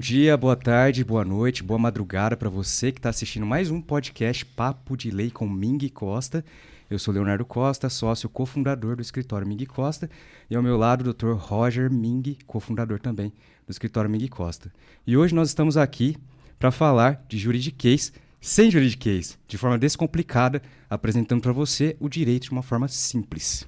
dia, boa tarde, boa noite, boa madrugada para você que está assistindo mais um podcast Papo de Lei com Ming Costa. Eu sou Leonardo Costa, sócio cofundador do escritório Ming Costa, e ao meu lado o Dr. Roger Ming, cofundador também do escritório Ming Costa. E hoje nós estamos aqui para falar de juridiquês sem juridiquês, de forma descomplicada, apresentando para você o direito de uma forma simples.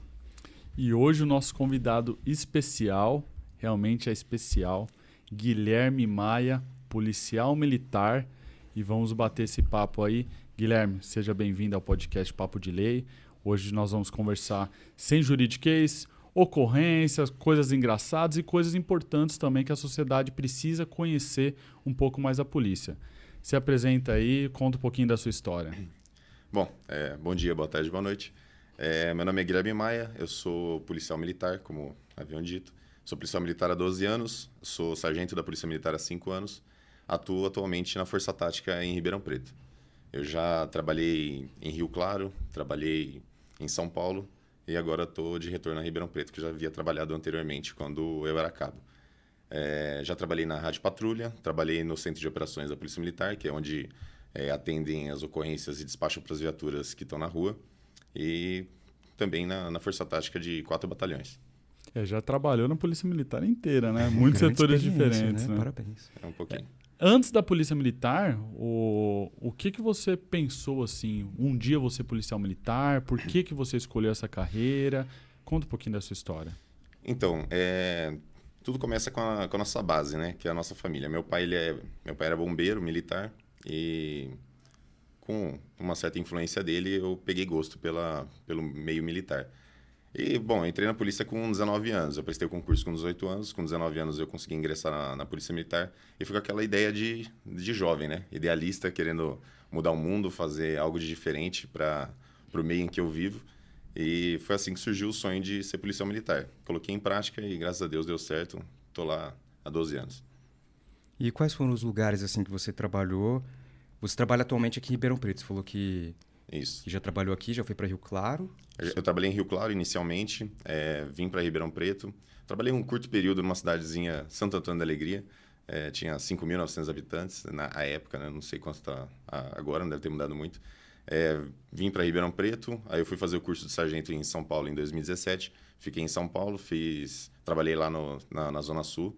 E hoje o nosso convidado especial, realmente é especial, Guilherme Maia, policial militar, e vamos bater esse papo aí. Guilherme, seja bem-vindo ao podcast Papo de Lei. Hoje nós vamos conversar sem juridiquês, ocorrências, coisas engraçadas e coisas importantes também que a sociedade precisa conhecer um pouco mais a polícia. Se apresenta aí, conta um pouquinho da sua história. Bom, bom dia, boa tarde, boa noite. Meu nome é Guilherme Maia, eu sou policial militar, como haviam dito. Sou policial militar há 12 anos, sou sargento da Polícia Militar há 5 anos, atuo atualmente na Força Tática em Ribeirão Preto. Eu já trabalhei em Rio Claro, trabalhei em São Paulo e agora estou de retorno a Ribeirão Preto, que já havia trabalhado anteriormente quando eu era cabo. Já trabalhei na Rádio Patrulha, trabalhei no Centro de Operações da Polícia Militar, que é onde atendem as ocorrências e despacham para as viaturas que estão na rua, e também na Força Tática de 4 batalhões. Já trabalhou na Polícia Militar inteira, né? Muitos setores diferentes, né? Parabéns. Um pouquinho. Antes da Polícia Militar, o que você pensou assim? Um dia você policial militar, por que você escolheu essa carreira? Conta um pouquinho da sua história. Então, tudo começa com a nossa base, né? Que é a nossa família. Meu pai era bombeiro militar e com uma certa influência dele eu peguei gosto pelo meio militar. E, bom, entrei na polícia com 19 anos. Eu prestei o concurso com 18 anos. Com 19 anos eu consegui ingressar na Polícia Militar. E fui com aquela ideia de jovem, né? Idealista, querendo mudar o mundo, fazer algo de diferente para o meio em que eu vivo. E foi assim que surgiu o sonho de ser policial militar. Coloquei em prática e, graças a Deus, deu certo. Estou lá há 12 anos. E quais foram os lugares assim que você trabalhou? Você trabalha atualmente aqui em Ribeirão Preto. Você falou que já trabalhou aqui, já foi para Rio Claro. Eu trabalhei em Rio Claro inicialmente, vim para Ribeirão Preto. Trabalhei um curto período numa cidadezinha, Santo Antônio da Alegria. Tinha 5.900 habitantes na época, né? Não sei quanto está agora, não deve ter mudado muito. Vim para Ribeirão Preto, aí eu fui fazer o curso de sargento em São Paulo em 2017. Fiquei em São Paulo, trabalhei lá na Zona Sul.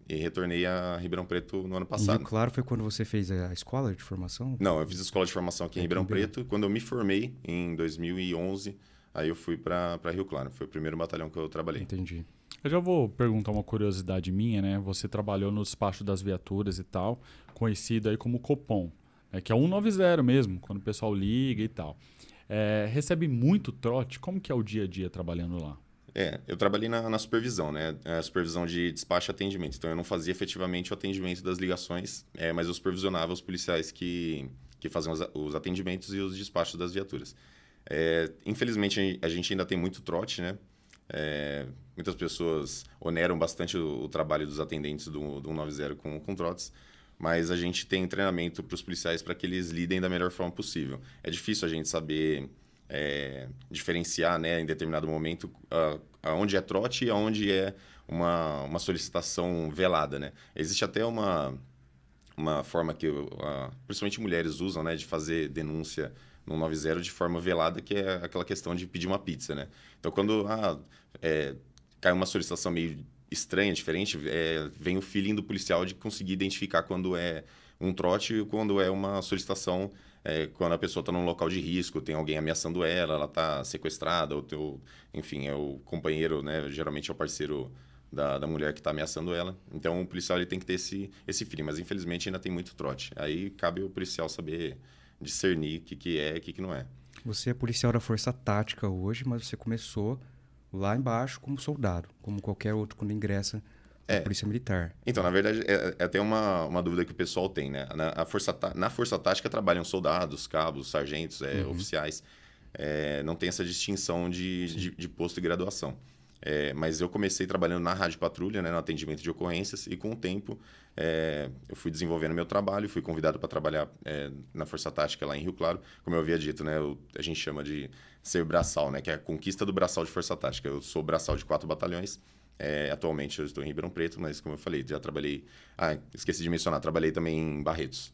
E retornei a Ribeirão Preto no ano passado. E Rio Claro foi quando você fez a escola de formação? Não, eu fiz a escola de formação aqui em Ribeirão Preto. Quando eu me formei, em 2011, aí eu fui para Rio Claro. Foi o primeiro batalhão que eu trabalhei. Entendi. Eu já vou perguntar uma curiosidade minha, né? Você trabalhou no despacho das viaturas e tal, conhecido aí como Copom, né? Que é 190 mesmo, quando o pessoal liga e tal. Recebe muito trote? Como que é o dia a dia trabalhando lá? Eu trabalhei na supervisão, né? A supervisão de despacho e atendimento. Então, eu não fazia efetivamente o atendimento das ligações, mas eu supervisionava os policiais que faziam os atendimentos e os despachos das viaturas. Infelizmente, a gente ainda tem muito trote, né? Muitas pessoas oneram bastante o trabalho dos atendentes do 190 com trotes, mas a gente tem treinamento para os policiais para que eles lidem da melhor forma possível. É difícil a gente saber diferenciar, né, em determinado momento aonde é trote e aonde é uma solicitação velada, né? Existe até uma forma que principalmente mulheres usam, né, de fazer denúncia no 190 de forma velada, que é aquela questão de pedir uma pizza, né? Então, quando cai uma solicitação meio estranha, diferente, vem o feeling do policial de conseguir identificar quando é um trote e quando é uma solicitação, quando a pessoa está num local de risco, tem alguém ameaçando ela está sequestrada, enfim, é o companheiro, né? Geralmente é o parceiro da mulher que está ameaçando ela. Então, o policial ele tem que ter esse feeling, mas infelizmente ainda tem muito trote. Aí cabe o policial saber discernir o que é e o que não é. Você é policial da Força Tática hoje, mas você começou lá embaixo como soldado, como qualquer outro quando ingressa na Polícia Militar. Então, na verdade, é até uma dúvida que o pessoal tem, né? Na Força Tática trabalham soldados, cabos, sargentos, oficiais. Não tem essa distinção de posto e graduação. Mas eu comecei trabalhando na Rádio Patrulha, né, no atendimento de ocorrências, e com o tempo eu fui desenvolvendo meu trabalho, fui convidado para trabalhar na Força Tática lá em Rio Claro. Como eu havia dito, né, a gente chama de ser braçal, né, que é a conquista do braçal de Força Tática. Eu sou braçal de 4 batalhões, Atualmente eu estou em Ribeirão Preto, mas como eu falei, já trabalhei... esqueci de mencionar, trabalhei também em Barretos,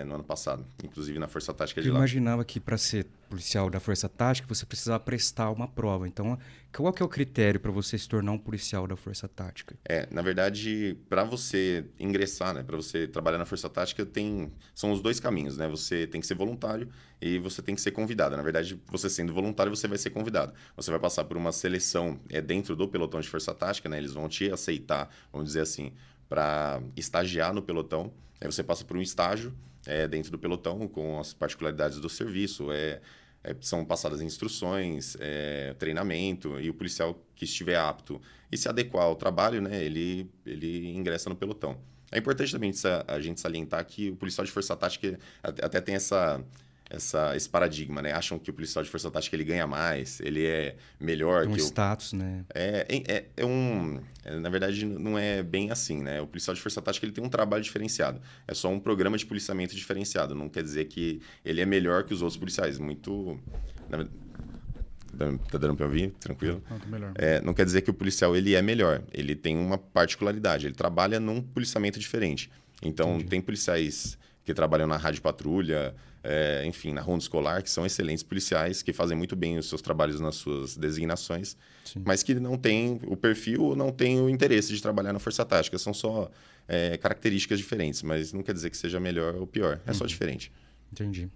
no ano passado, inclusive na Força Tática de Eu lá. imaginava que para ser policial da Força Tática você precisava prestar uma prova. Então, qual que é o critério para você se tornar um policial da Força Tática? Na verdade, para você ingressar, né, para você trabalhar na Força Tática, são os dois caminhos, né? Você tem que ser voluntário e você tem que ser convidado. Na verdade, você sendo voluntário, você vai ser convidado. Você vai passar por uma seleção dentro do pelotão de Força Tática, né? Eles vão te aceitar, vamos dizer assim, para estagiar no pelotão. Aí você passa por um estágio dentro do pelotão com as particularidades do serviço, são passadas instruções, treinamento, e o policial que estiver apto e se adequar ao trabalho, né, ele ingressa no pelotão. É importante também a gente salientar que o policial de Força Tática até tem esse paradigma, né? Acham que o policial de Força Tática ele ganha mais, ele é melhor Tem um que status, né? Na verdade, não é bem assim, né? O policial de Força Tática ele tem um trabalho diferenciado. É só um programa de policiamento diferenciado. Não quer dizer que ele é melhor que os outros policiais. Tá dando para ouvir? Tranquilo? Não, tá melhor. Não quer dizer que o policial ele é melhor. Ele tem uma particularidade. Ele trabalha num policiamento diferente. Então, Entendi. tem policiais que trabalham na rádio patrulha, enfim, na ronda escolar, que são excelentes policiais, que fazem muito bem os seus trabalhos nas suas designações, Sim. mas que não têm o perfil ou não têm o interesse de trabalhar na Força Tática. São só características diferentes, mas não quer dizer que seja melhor ou pior. É só diferente. Entendi.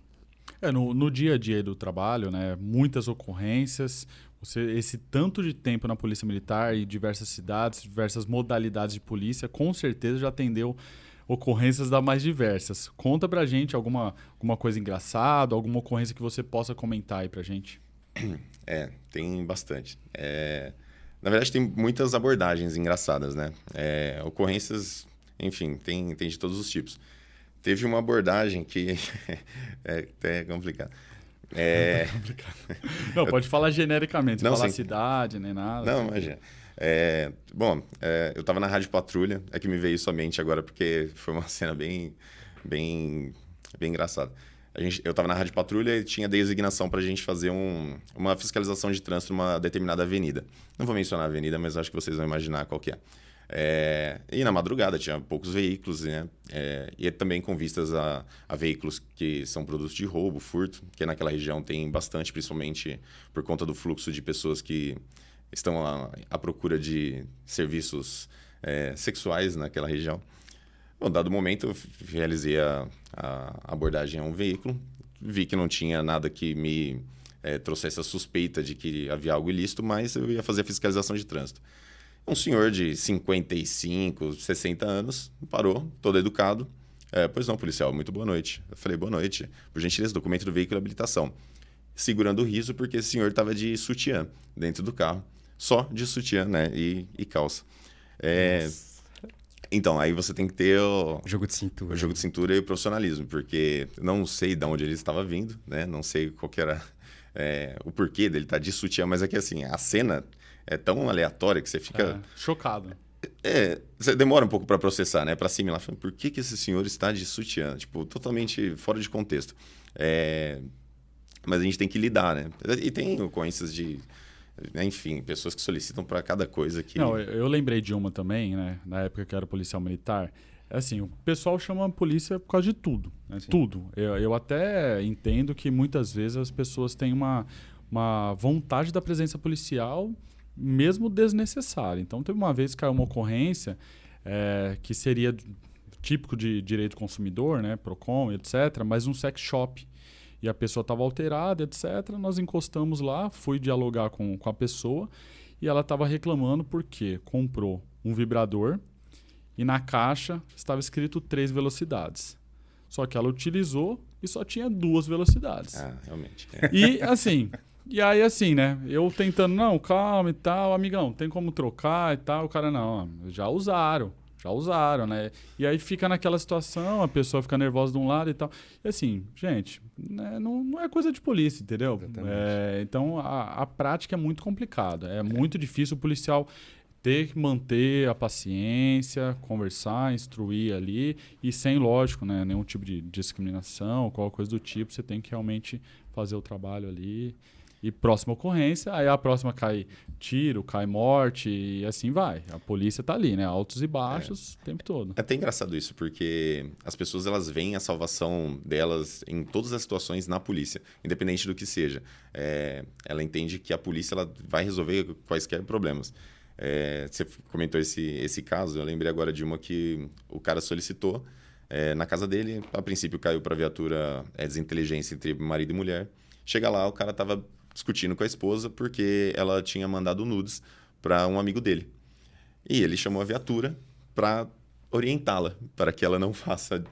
No dia a dia do trabalho, né, muitas ocorrências, esse tanto de tempo na Polícia Militar e diversas cidades, diversas modalidades de polícia, com certeza já atendeu ocorrências das mais diversas. Conta pra gente alguma coisa engraçada, alguma ocorrência que você possa comentar aí pra gente. Tem bastante. Na verdade, tem muitas abordagens engraçadas, né? Ocorrências, enfim, tem de todos os tipos. Teve uma abordagem que é complicado. Não, pode falar genericamente, Não, não falar sim. cidade, nem nada. Não, imagina. Eu estava na Rádio Patrulha, é que me veio isso à mente agora, porque foi uma cena bem engraçada. Eu estava na Rádio Patrulha e tinha designação para a gente fazer uma fiscalização de trânsito numa determinada avenida. Não vou mencionar a avenida, mas acho que vocês vão imaginar qual que é. E na madrugada tinha poucos veículos, né? E também com vistas a veículos que são produtos de roubo, furto, que naquela região tem bastante, principalmente por conta do fluxo de pessoas que estão à procura de serviços sexuais naquela região. Bom, dado momento, eu realizei a abordagem a um veículo, vi que não tinha nada que me trouxesse a suspeita de que havia algo ilícito, mas eu ia fazer a fiscalização de trânsito. Um senhor de 55, 60 anos parou, todo educado. Pois não, policial, muito boa noite. Eu falei, boa noite. Por gentileza, documento do veículo e habilitação. Segurando o riso porque esse senhor estava de sutiã dentro do carro. Só de sutiã, né? E calça. Então, aí você tem que ter o Jogo de cintura. o jogo de cintura e o profissionalismo, porque não sei de onde ele estava vindo, né? Não sei qual que era o porquê dele estar de sutiã, mas é que assim, a cena é tão aleatória que você fica... Chocado. Você demora um pouco para processar, né? Para assimilar. Por que esse senhor está de sutiã? Tipo, totalmente fora de contexto. Mas a gente tem que lidar, né? E tem ocorrências de... Enfim, pessoas que solicitam para cada coisa que... Não, eu lembrei de uma também, né? Na época que eu era policial militar. Assim, o pessoal chama a polícia por causa de tudo. Né? Tudo. Eu até entendo que muitas vezes as pessoas têm uma vontade da presença policial mesmo desnecessária. Então, teve uma vez que caiu uma ocorrência que seria típico de direito do consumidor, né? Procon, etc., mas um sex shop. E a pessoa estava alterada, etc. Nós encostamos lá, fui dialogar com a pessoa e ela estava reclamando porque comprou um vibrador e na caixa estava escrito 3 velocidades. Só que ela utilizou e só tinha 2 velocidades. Realmente. E aí assim, né? Eu tentando, não, calma e tal, amigão, tem como trocar e tal. O cara, não, já usaram, né? E aí fica naquela situação, a pessoa fica nervosa de um lado e tal. E assim, gente, né, não é coisa de polícia, entendeu? Então, a prática é muito complicada. É muito difícil o policial ter que manter a paciência, conversar, instruir ali. E sem, lógico, né, nenhum tipo de discriminação, qualquer coisa do tipo. Você tem que realmente fazer o trabalho ali. E próxima ocorrência, aí a próxima cai tiro, cai morte e assim vai. A polícia tá ali, né? Altos e baixos o tempo todo. É até engraçado isso, porque as pessoas elas veem a salvação delas em todas as situações na polícia, independente do que seja. Ela entende que a polícia ela vai resolver quaisquer problemas. Você comentou esse caso, eu lembrei agora de uma que o cara solicitou na casa dele, a princípio caiu para a viatura desinteligência entre marido e mulher. Chega lá, o cara estava discutindo com a esposa porque ela tinha mandado nudes para um amigo dele. E ele chamou a viatura para orientá-la, para que ela não faça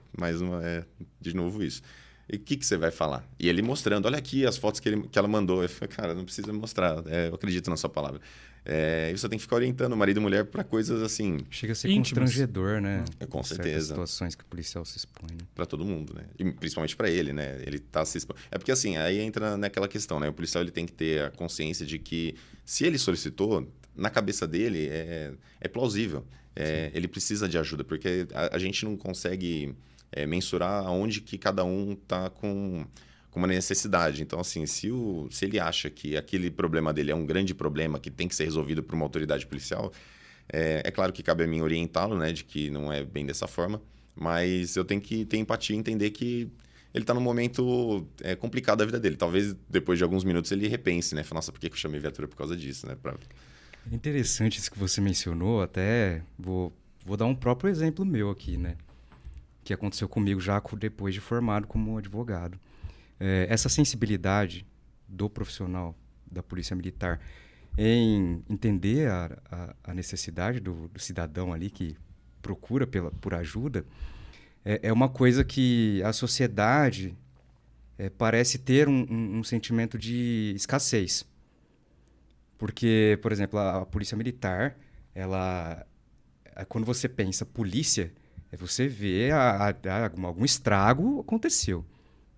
de novo isso. E o que você vai falar? E ele mostrando, olha aqui as fotos que ela mandou. Eu falei, cara, não precisa me mostrar, eu acredito na sua palavra. E você tem que ficar orientando o marido e mulher para coisas assim... Chega a ser íntimas. constrangedor, né? Com certeza. Certas situações que o policial se expõe. Né? Para todo mundo, né? E principalmente para ele, né? Ele tá se expondo. É porque assim, aí entra naquela questão, né? O policial ele tem que ter a consciência de que se ele solicitou, na cabeça dele é plausível. Ele precisa de ajuda, porque a gente não consegue mensurar aonde que cada um tá com uma necessidade. Então, assim, se ele acha que aquele problema dele é um grande problema que tem que ser resolvido por uma autoridade policial, é claro que cabe a mim orientá-lo, né, de que não é bem dessa forma, mas eu tenho que ter empatia e entender que ele está num momento complicado da vida dele. Talvez depois de alguns minutos ele repense, né? Fala, nossa, por que eu chamei viatura por causa disso, né? É interessante isso que você mencionou, até vou dar um próprio exemplo meu aqui, né? Que aconteceu comigo já depois de formado como advogado. Essa sensibilidade do profissional da Polícia Militar em entender a necessidade do cidadão ali que procura por ajuda é uma coisa que a sociedade parece ter um sentimento de escassez. Porque, por exemplo, a Polícia Militar, quando você pensa polícia, você vê algum estrago aconteceu,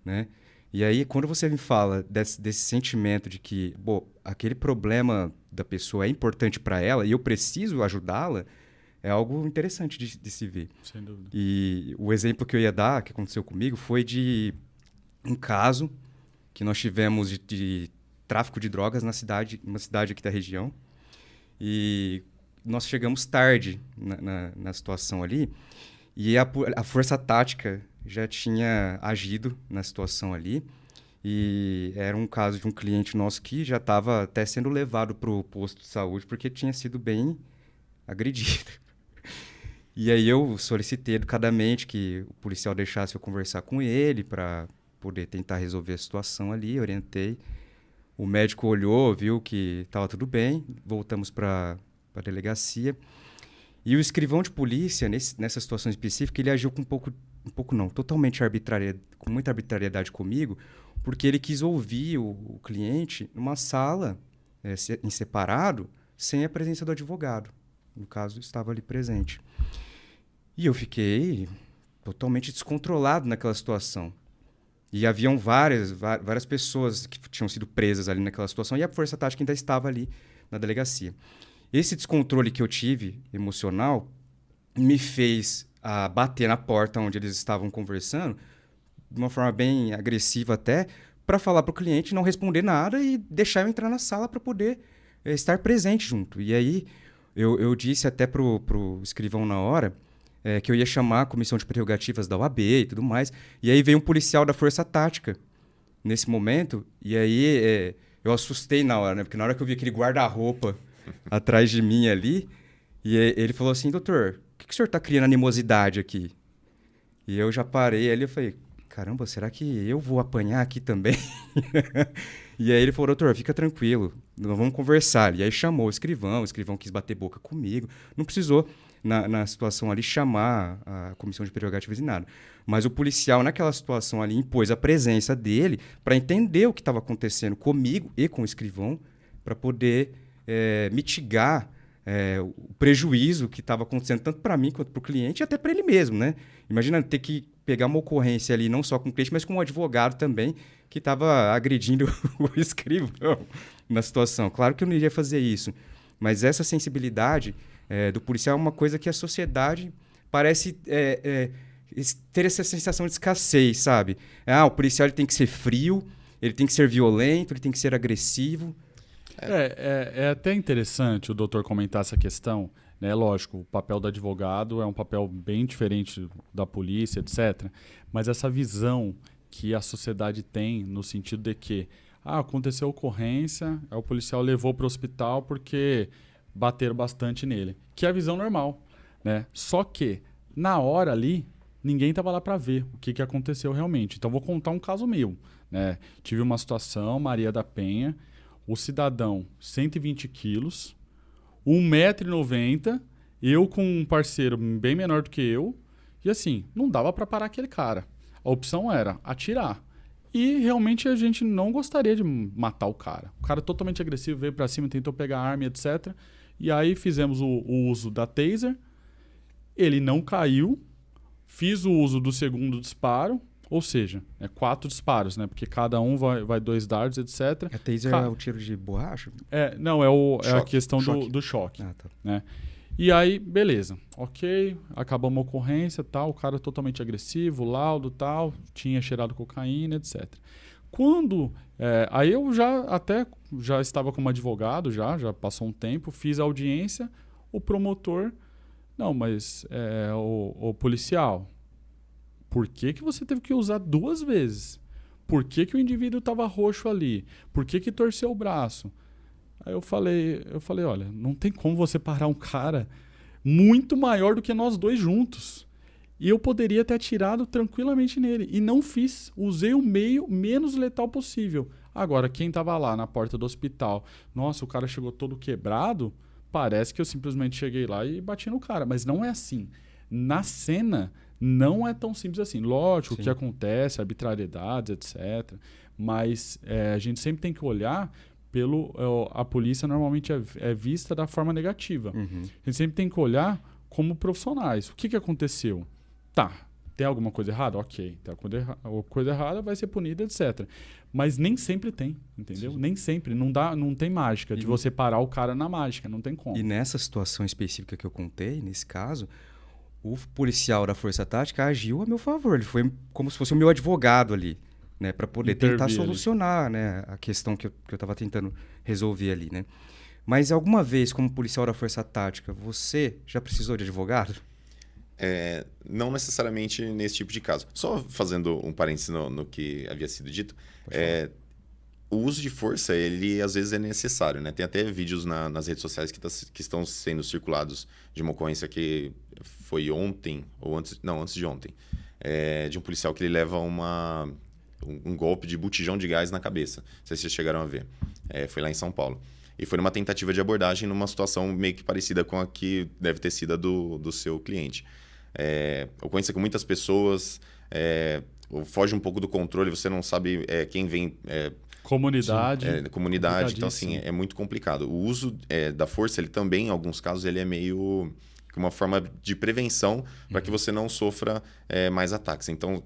né? E aí, quando você me fala desse sentimento de que, aquele problema da pessoa é importante para ela e eu preciso ajudá-la, é algo interessante de se ver. Sem dúvida. E o exemplo que eu ia dar, que aconteceu comigo, foi de um caso que nós tivemos de tráfico de drogas uma cidade aqui da região. E nós chegamos tarde na situação ali e a força tática já tinha agido na situação ali. E era um caso de um cliente nosso que já estava até sendo levado para o posto de saúde porque tinha sido bem agredido. E aí eu solicitei educadamente que o policial deixasse eu conversar com ele para poder tentar resolver a situação ali, orientei. O médico olhou, viu que estava tudo bem, voltamos para a delegacia. E o escrivão de polícia, nessa situação específica, ele agiu com totalmente com muita arbitrariedade comigo, porque ele quis ouvir o cliente numa sala em separado, sem a presença do advogado. No caso, estava ali presente. E eu fiquei totalmente descontrolado naquela situação. E haviam várias pessoas que tinham sido presas ali naquela situação e a força tática ainda estava ali na delegacia. Esse descontrole que eu tive, emocional, me fez bater na porta onde eles estavam conversando, de uma forma bem agressiva até, para falar para o cliente não responder nada e deixar eu entrar na sala para poder estar presente junto. E aí eu disse até pro escrivão na hora que eu ia chamar a comissão de prerrogativas da OAB e tudo mais. E aí veio um policial da Força Tática nesse momento. E aí eu assustei na hora, né? Porque na hora que eu vi aquele guarda-roupa atrás de mim ali, e ele falou assim, doutor, por que o senhor está criando animosidade aqui? E eu já parei ali e falei, caramba, será que eu vou apanhar aqui também? E aí ele falou, doutor, fica tranquilo, nós vamos conversar. E aí chamou o escrivão quis bater boca comigo. Não precisou, na situação ali, chamar a comissão de prerrogativas e nada. Mas o policial, naquela situação ali, impôs a presença dele para entender o que estava acontecendo comigo e com o escrivão, para poder mitigar o prejuízo que estava acontecendo tanto para mim quanto para o cliente e até para ele mesmo, né? Imagina ter que pegar uma ocorrência ali, não só com o cliente, mas com um advogado também, que estava agredindo o escrivão na situação. Claro que eu não iria fazer isso, mas essa sensibilidade do policial é uma coisa que a sociedade parece ter essa sensação de escassez, sabe? O policial ele tem que ser frio, Ele tem que ser violento, ele tem que ser agressivo. É até interessante o doutor comentar essa questão, né? Lógico, o papel do advogado é um papel bem diferente da polícia, etc. Mas essa visão que a sociedade tem no sentido de que aconteceu ocorrência, o policial levou para o hospital porque bateram bastante nele, que é a visão normal, né? Só que, na hora ali, ninguém estava lá para ver o que aconteceu realmente. Então, vou contar um caso meu, né? Tive uma situação, Maria da Penha, o cidadão, 120 quilos, 1,90 m, eu com um parceiro bem menor do que eu, e assim, não dava para parar aquele cara. A opção era atirar. E realmente a gente não gostaria de matar o cara. O cara totalmente agressivo, veio para cima, tentou pegar a arma, etc. E aí fizemos o uso da taser, ele não caiu, fiz o uso do segundo disparo, ou seja, 4 disparos, né? Porque cada um vai 2 dardos, etc. A taser é o tiro de borracha? Não, é a questão do choque. Ah, tá. Né? E aí, beleza. Ok, acabamos a ocorrência, tal, o cara totalmente agressivo, laudo, tal, tinha cheirado cocaína, etc. Quando... aí eu já estava como advogado, já passou um tempo, fiz a audiência, o promotor... Não, mas o policial, por que você teve que usar 2 vezes? Por que o indivíduo estava roxo ali? Por que torceu o braço? Aí eu falei, olha, não tem como você parar um cara muito maior do que nós dois juntos. E eu poderia ter atirado tranquilamente nele. E não fiz. Usei o meio menos letal possível. Agora, quem estava lá na porta do hospital, nossa, o cara chegou todo quebrado, parece que eu simplesmente cheguei lá e bati no cara. Mas não é assim. Na cena, não é tão simples assim. Lógico, o que acontece, arbitrariedades, etc. Mas a gente sempre tem que olhar... a polícia normalmente é vista da forma negativa. Uhum. A gente sempre tem que olhar como profissionais. O que aconteceu? Tá, tem alguma coisa errada? Ok, tem alguma coisa errada, vai ser punida, etc. Mas nem sempre tem, entendeu? Sim. Nem sempre. Não tem mágica de você parar o cara na mágica, não tem como. E nessa situação específica que eu contei, nesse caso, o policial da Força Tática agiu a meu favor. Ele foi como se fosse o meu advogado ali. Né, para poder tentar solucionar, né, a questão que eu estava tentando resolver ali, né? Mas alguma vez, como policial da Força Tática, você já precisou de advogado? Não necessariamente nesse tipo de caso. Só fazendo um parênteses no que havia sido dito, o uso de força, ele às vezes é necessário, né? Tem até vídeos nas redes sociais que estão sendo circulados de uma ocorrência que foi ontem, ou antes de ontem, de um policial que ele leva um golpe de botijão de gás na cabeça. Não sei se vocês chegaram a ver. Foi lá em São Paulo. E foi numa tentativa de abordagem numa situação meio que parecida com a que deve ter sido a do seu cliente. Ocorrência com muitas pessoas, foge um pouco do controle, você não sabe quem vem... Comunidade. Comunidade, então assim, é muito complicado. O uso da força, ele também, em alguns casos, ele é meio... uma forma de prevenção para que você não sofra mais ataques. Então,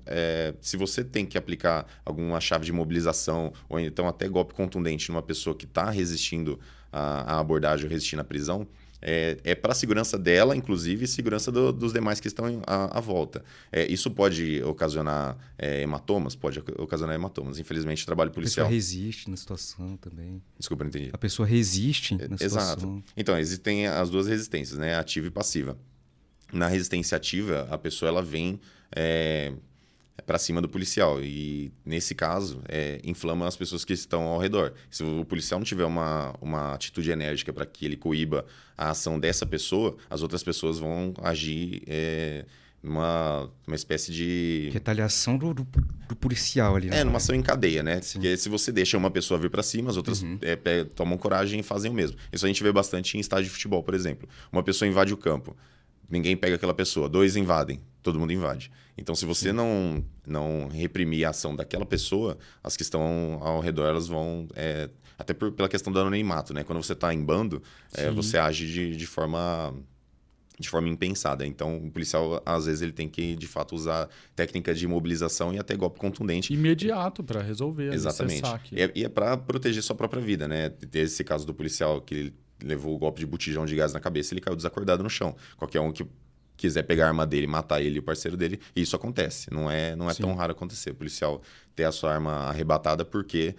se você tem que aplicar alguma chave de imobilização ou então até golpe contundente numa pessoa que está resistindo à abordagem ou resistindo à prisão, para a segurança dela, inclusive, e segurança dos demais que estão à volta. Isso pode ocasionar hematomas? Pode ocasionar hematomas. Infelizmente, o trabalho policial... A pessoa resiste na situação também. Desculpa, não entendi. A pessoa resiste na situação. Exato. Então, existem as 2 resistências, né? Ativa e passiva. Na resistência ativa, a pessoa ela vem para cima do policial. E, nesse caso, inflama as pessoas que estão ao redor. Se o policial não tiver uma atitude enérgica para que ele coíba a ação dessa pessoa, as outras pessoas vão agir numa espécie de... retaliação do policial ali. Né? Numa ação em cadeia, né? Sim. Porque se você deixa uma pessoa vir para cima, as outras tomam coragem e fazem o mesmo. Isso a gente vê bastante em estádio de futebol, por exemplo. Uma pessoa invade o campo. Ninguém pega aquela pessoa. 2 invadem. Todo mundo invade. Então, se você não reprimir a ação daquela pessoa, as que estão ao redor, elas vão... até pela questão do anonimato, né? Quando você está em bando, você age de forma impensada. Então, o policial, às vezes, ele tem que, de fato, usar técnicas de imobilização e até golpe contundente. Imediato para resolver. Exatamente. E é para proteger sua própria vida, né? Esse caso do policial que levou o golpe de botijão de gás na cabeça, ele caiu desacordado no chão. Qualquer um que quiser pegar a arma dele, matar ele e o parceiro dele, e isso acontece. Não é tão raro acontecer. O policial ter a sua arma arrebatada porque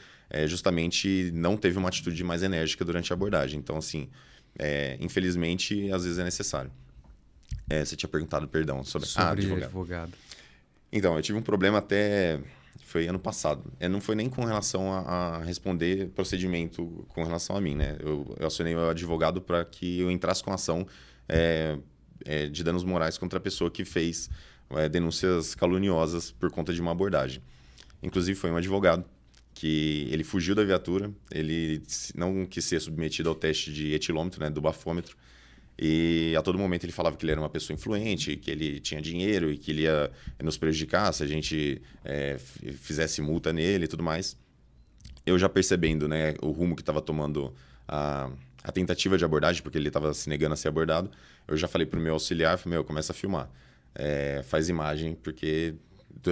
justamente não teve uma atitude mais enérgica durante a abordagem. Então, assim, infelizmente, às vezes é necessário. Você tinha perguntado, perdão, sobre advogado. Então, eu tive um problema até... Foi ano passado. Não foi nem com relação a responder procedimento com relação a mim, né? Eu acionei o advogado para que eu entrasse com ação de danos morais contra a pessoa que fez denúncias caluniosas por conta de uma abordagem. Inclusive, foi um advogado que ele fugiu da viatura, ele não quis ser submetido ao teste de etilômetro, né, do bafômetro, e a todo momento ele falava que ele era uma pessoa influente, que ele tinha dinheiro e que ele ia nos prejudicar se a gente fizesse multa nele e tudo mais. Eu já percebendo, né, o rumo que estava tomando a tentativa de abordagem, porque ele estava se negando a ser abordado, eu já falei para o meu auxiliar, falei, começa a filmar. Faz imagem, porque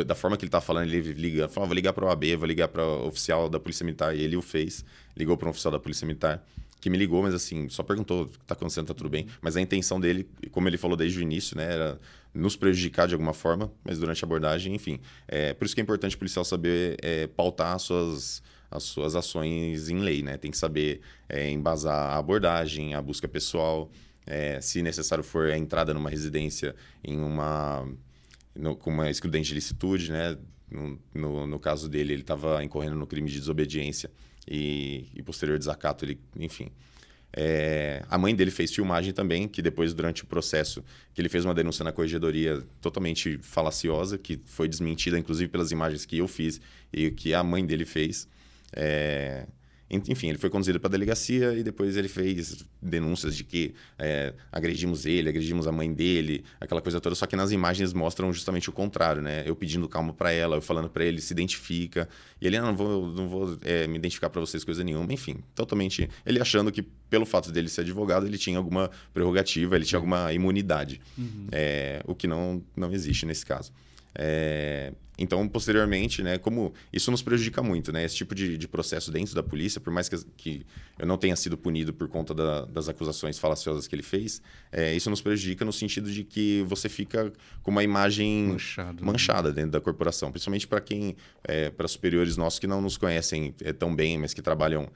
da forma que ele estava falando, ele liga, falou, vou ligar para o OAB, vou ligar para o oficial da Polícia Militar, e ele o fez, ligou para um oficial da Polícia Militar, que me ligou, mas assim, só perguntou o que está acontecendo, tá tudo bem. Mas a intenção dele, como ele falou desde o início, né, era nos prejudicar de alguma forma, mas durante a abordagem, enfim. Por isso que é importante o policial saber pautar as suas ações em lei, né? Tem que saber embasar a abordagem, a busca pessoal, se necessário for a entrada numa residência com uma excludente de licitude, né? No caso dele, ele estava incorrendo no crime de desobediência e posterior desacato, enfim. A mãe dele fez filmagem também, que depois, durante o processo, que ele fez uma denúncia na corregedoria totalmente falaciosa, que foi desmentida, inclusive, pelas imagens que eu fiz e que a mãe dele fez. Enfim, ele foi conduzido para a delegacia e depois ele fez denúncias de que agredimos ele, agredimos a mãe dele, aquela coisa toda. Só que nas imagens mostram justamente o contrário, né? Eu pedindo calma para ela, eu falando para ele, se identifica. E ele, não vou me identificar para vocês coisa nenhuma. Enfim, totalmente... Ele achando que, pelo fato dele ser advogado, ele tinha alguma prerrogativa, ele tinha alguma imunidade. Uhum. O que não existe nesse caso. Então, posteriormente, né, como isso nos prejudica muito, né, esse tipo de processo dentro da polícia, por mais que eu não tenha sido punido por conta das acusações falaciosas que ele fez, isso nos prejudica no sentido de que você fica com uma imagem manchada dentro da corporação, principalmente para para superiores nossos que não nos conhecem tão bem, mas que trabalham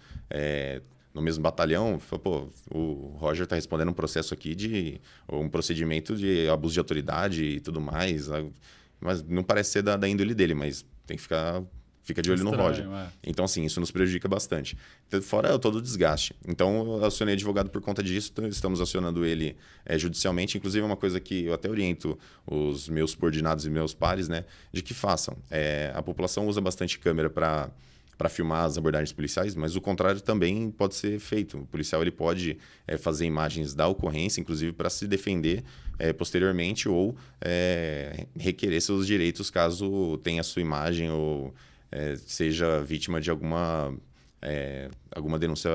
no mesmo batalhão. Pô, o Roger está respondendo um processo aqui um procedimento de abuso de autoridade e tudo mais. Mas não parece ser da índole dele, mas tem que fica de olho no Roger. Então, assim, isso nos prejudica bastante. Fora todo o desgaste. Então, eu acionei advogado por conta disso, estamos acionando ele judicialmente. Inclusive, é uma coisa que eu até oriento os meus subordinados e meus pares, né, de que façam. A população usa bastante câmera para filmar as abordagens policiais, mas o contrário também pode ser feito. O policial ele pode fazer imagens da ocorrência, inclusive para se defender posteriormente ou requerer seus direitos caso tenha sua imagem ou seja vítima de alguma denúncia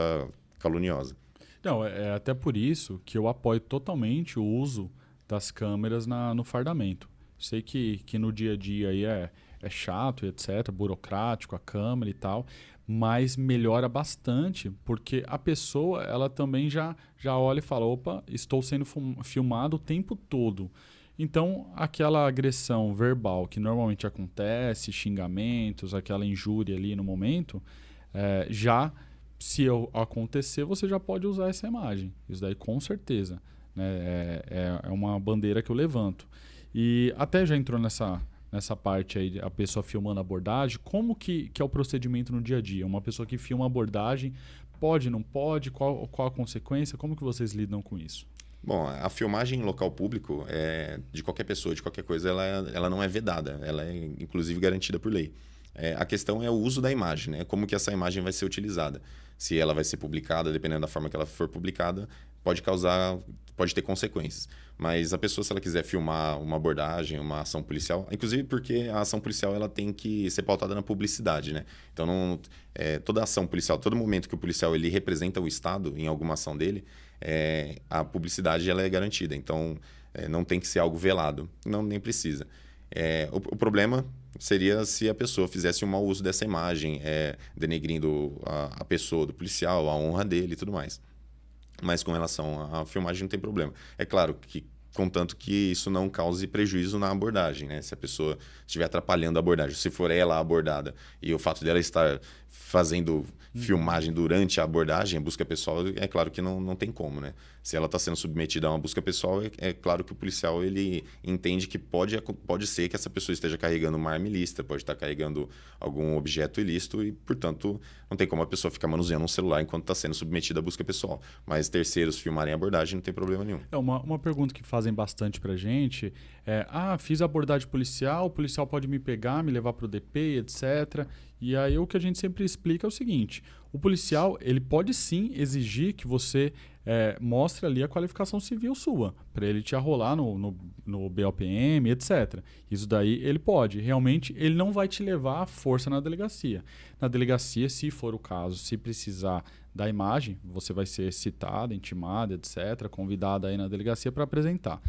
caluniosa. Não, é até por isso que eu apoio totalmente o uso das câmeras no fardamento. Sei que no dia a dia aí é chato e etc., burocrático, a câmera e tal, mas melhora bastante, porque a pessoa ela também já olha e fala, opa, estou sendo filmado o tempo todo. Então, aquela agressão verbal que normalmente acontece, xingamentos, aquela injúria ali no momento, se acontecer, você já pode usar essa imagem. Isso daí com certeza, né? É uma bandeira que eu levanto. E até já entrou nessa parte aí, a pessoa filmando a abordagem, como que é o procedimento no dia a dia? Uma pessoa que filma a abordagem, pode, não pode? Qual a consequência? Como que vocês lidam com isso? Bom, a filmagem em local público, de qualquer pessoa, de qualquer coisa, ela não é vedada. Ela é, inclusive, garantida por lei. A questão é o uso da imagem, né? Como que essa imagem vai ser utilizada. Se ela vai ser publicada, dependendo da forma que ela for publicada, pode ter consequências. Mas a pessoa, se ela quiser filmar uma abordagem, uma ação policial, inclusive porque a ação policial ela tem que ser pautada na publicidade, né? Então, toda ação policial, todo momento que o policial ele representa o Estado em alguma ação dele, a publicidade ela é garantida. Então, não tem que ser algo velado. Não, nem precisa. O problema seria se a pessoa fizesse um mau uso dessa imagem, denegrindo a pessoa do policial, a honra dele e tudo mais. Mas com relação à filmagem não tem problema. É claro que contanto que isso não cause prejuízo na abordagem, né? Se a pessoa estiver atrapalhando a abordagem, se for ela a abordada e o fato dela estar fazendo filmagem durante a abordagem, a busca pessoal, é claro que não tem como, né? Se ela está sendo submetida a uma busca pessoal, é claro que o policial ele entende que pode ser que essa pessoa esteja carregando uma arma ilícita, pode estar carregando algum objeto ilícito e, portanto, não tem como a pessoa ficar manuseando um celular enquanto está sendo submetida à busca pessoal. Mas terceiros filmarem a abordagem não tem problema nenhum. Uma pergunta que fazem bastante pra gente é: fiz a abordagem policial, o policial pode me pegar, me levar pro DP, etc. E aí o que a gente sempre explica é o seguinte: o policial ele pode sim exigir que você mostre ali a qualificação civil sua, para ele te arrolar no BOPM, etc. Isso daí ele pode. Realmente ele não vai te levar à força na delegacia. Na delegacia, se for o caso, se precisar da imagem, você vai ser citada, intimada, etc., convidada aí na delegacia para apresentar.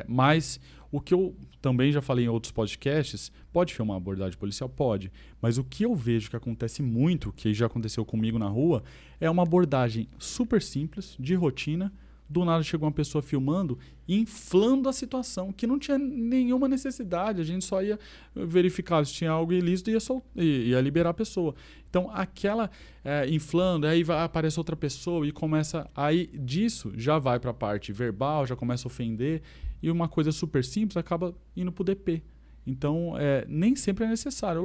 Mas o que eu também já falei em outros podcasts, pode filmar abordagem policial? Pode. Mas o que eu vejo que acontece muito, que já aconteceu comigo na rua, é uma abordagem super simples, de rotina. Do nada chegou uma pessoa filmando e inflando a situação, que não tinha nenhuma necessidade. A gente só ia verificar se tinha algo ilícito e ia liberar a pessoa. Então, aquela inflando, aí aparece outra pessoa e começa... Aí disso já vai para a parte verbal, já começa a ofender. E uma coisa super simples acaba indo para o DP. Então, nem sempre é necessário.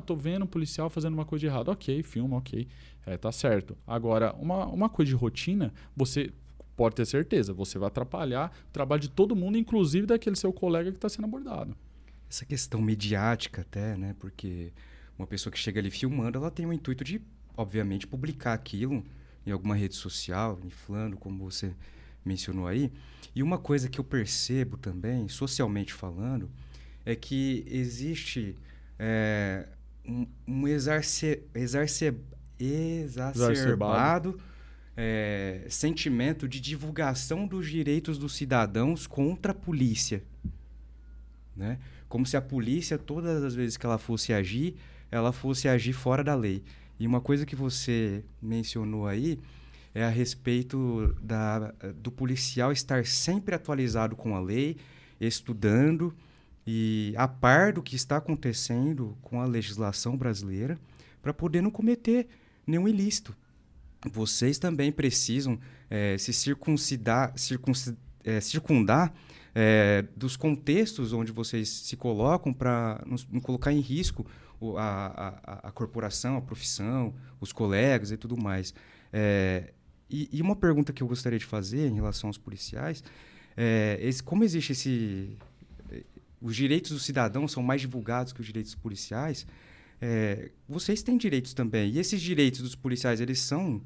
Tô vendo um policial fazendo uma coisa de errado. Ok, filma, ok. Tá certo. Agora, uma coisa de rotina, você... pode ter certeza, você vai atrapalhar o trabalho de todo mundo, inclusive daquele seu colega que está sendo abordado. Essa questão midiática até, né? Porque uma pessoa que chega ali filmando, ela tem o intuito de, obviamente, publicar aquilo em alguma rede social, inflando, como você mencionou aí. E uma coisa que eu percebo também, socialmente falando, é que existe um exacerbado sentimento de divulgação dos direitos dos cidadãos contra a polícia, né? Como se a polícia, todas as vezes que ela fosse agir fora da lei. E uma coisa que você mencionou aí é a respeito do policial estar sempre atualizado com a lei, estudando e a par do que está acontecendo com a legislação brasileira para poder não cometer nenhum ilícito. Vocês também precisam se circundar dos contextos onde vocês se colocam para não colocar em risco a corporação, a profissão, os colegas e tudo mais. E uma pergunta que eu gostaria de fazer em relação aos policiais como existe os direitos do cidadão são mais divulgados que os direitos dos policiais. Vocês têm direitos também. E esses direitos dos policiais, eles são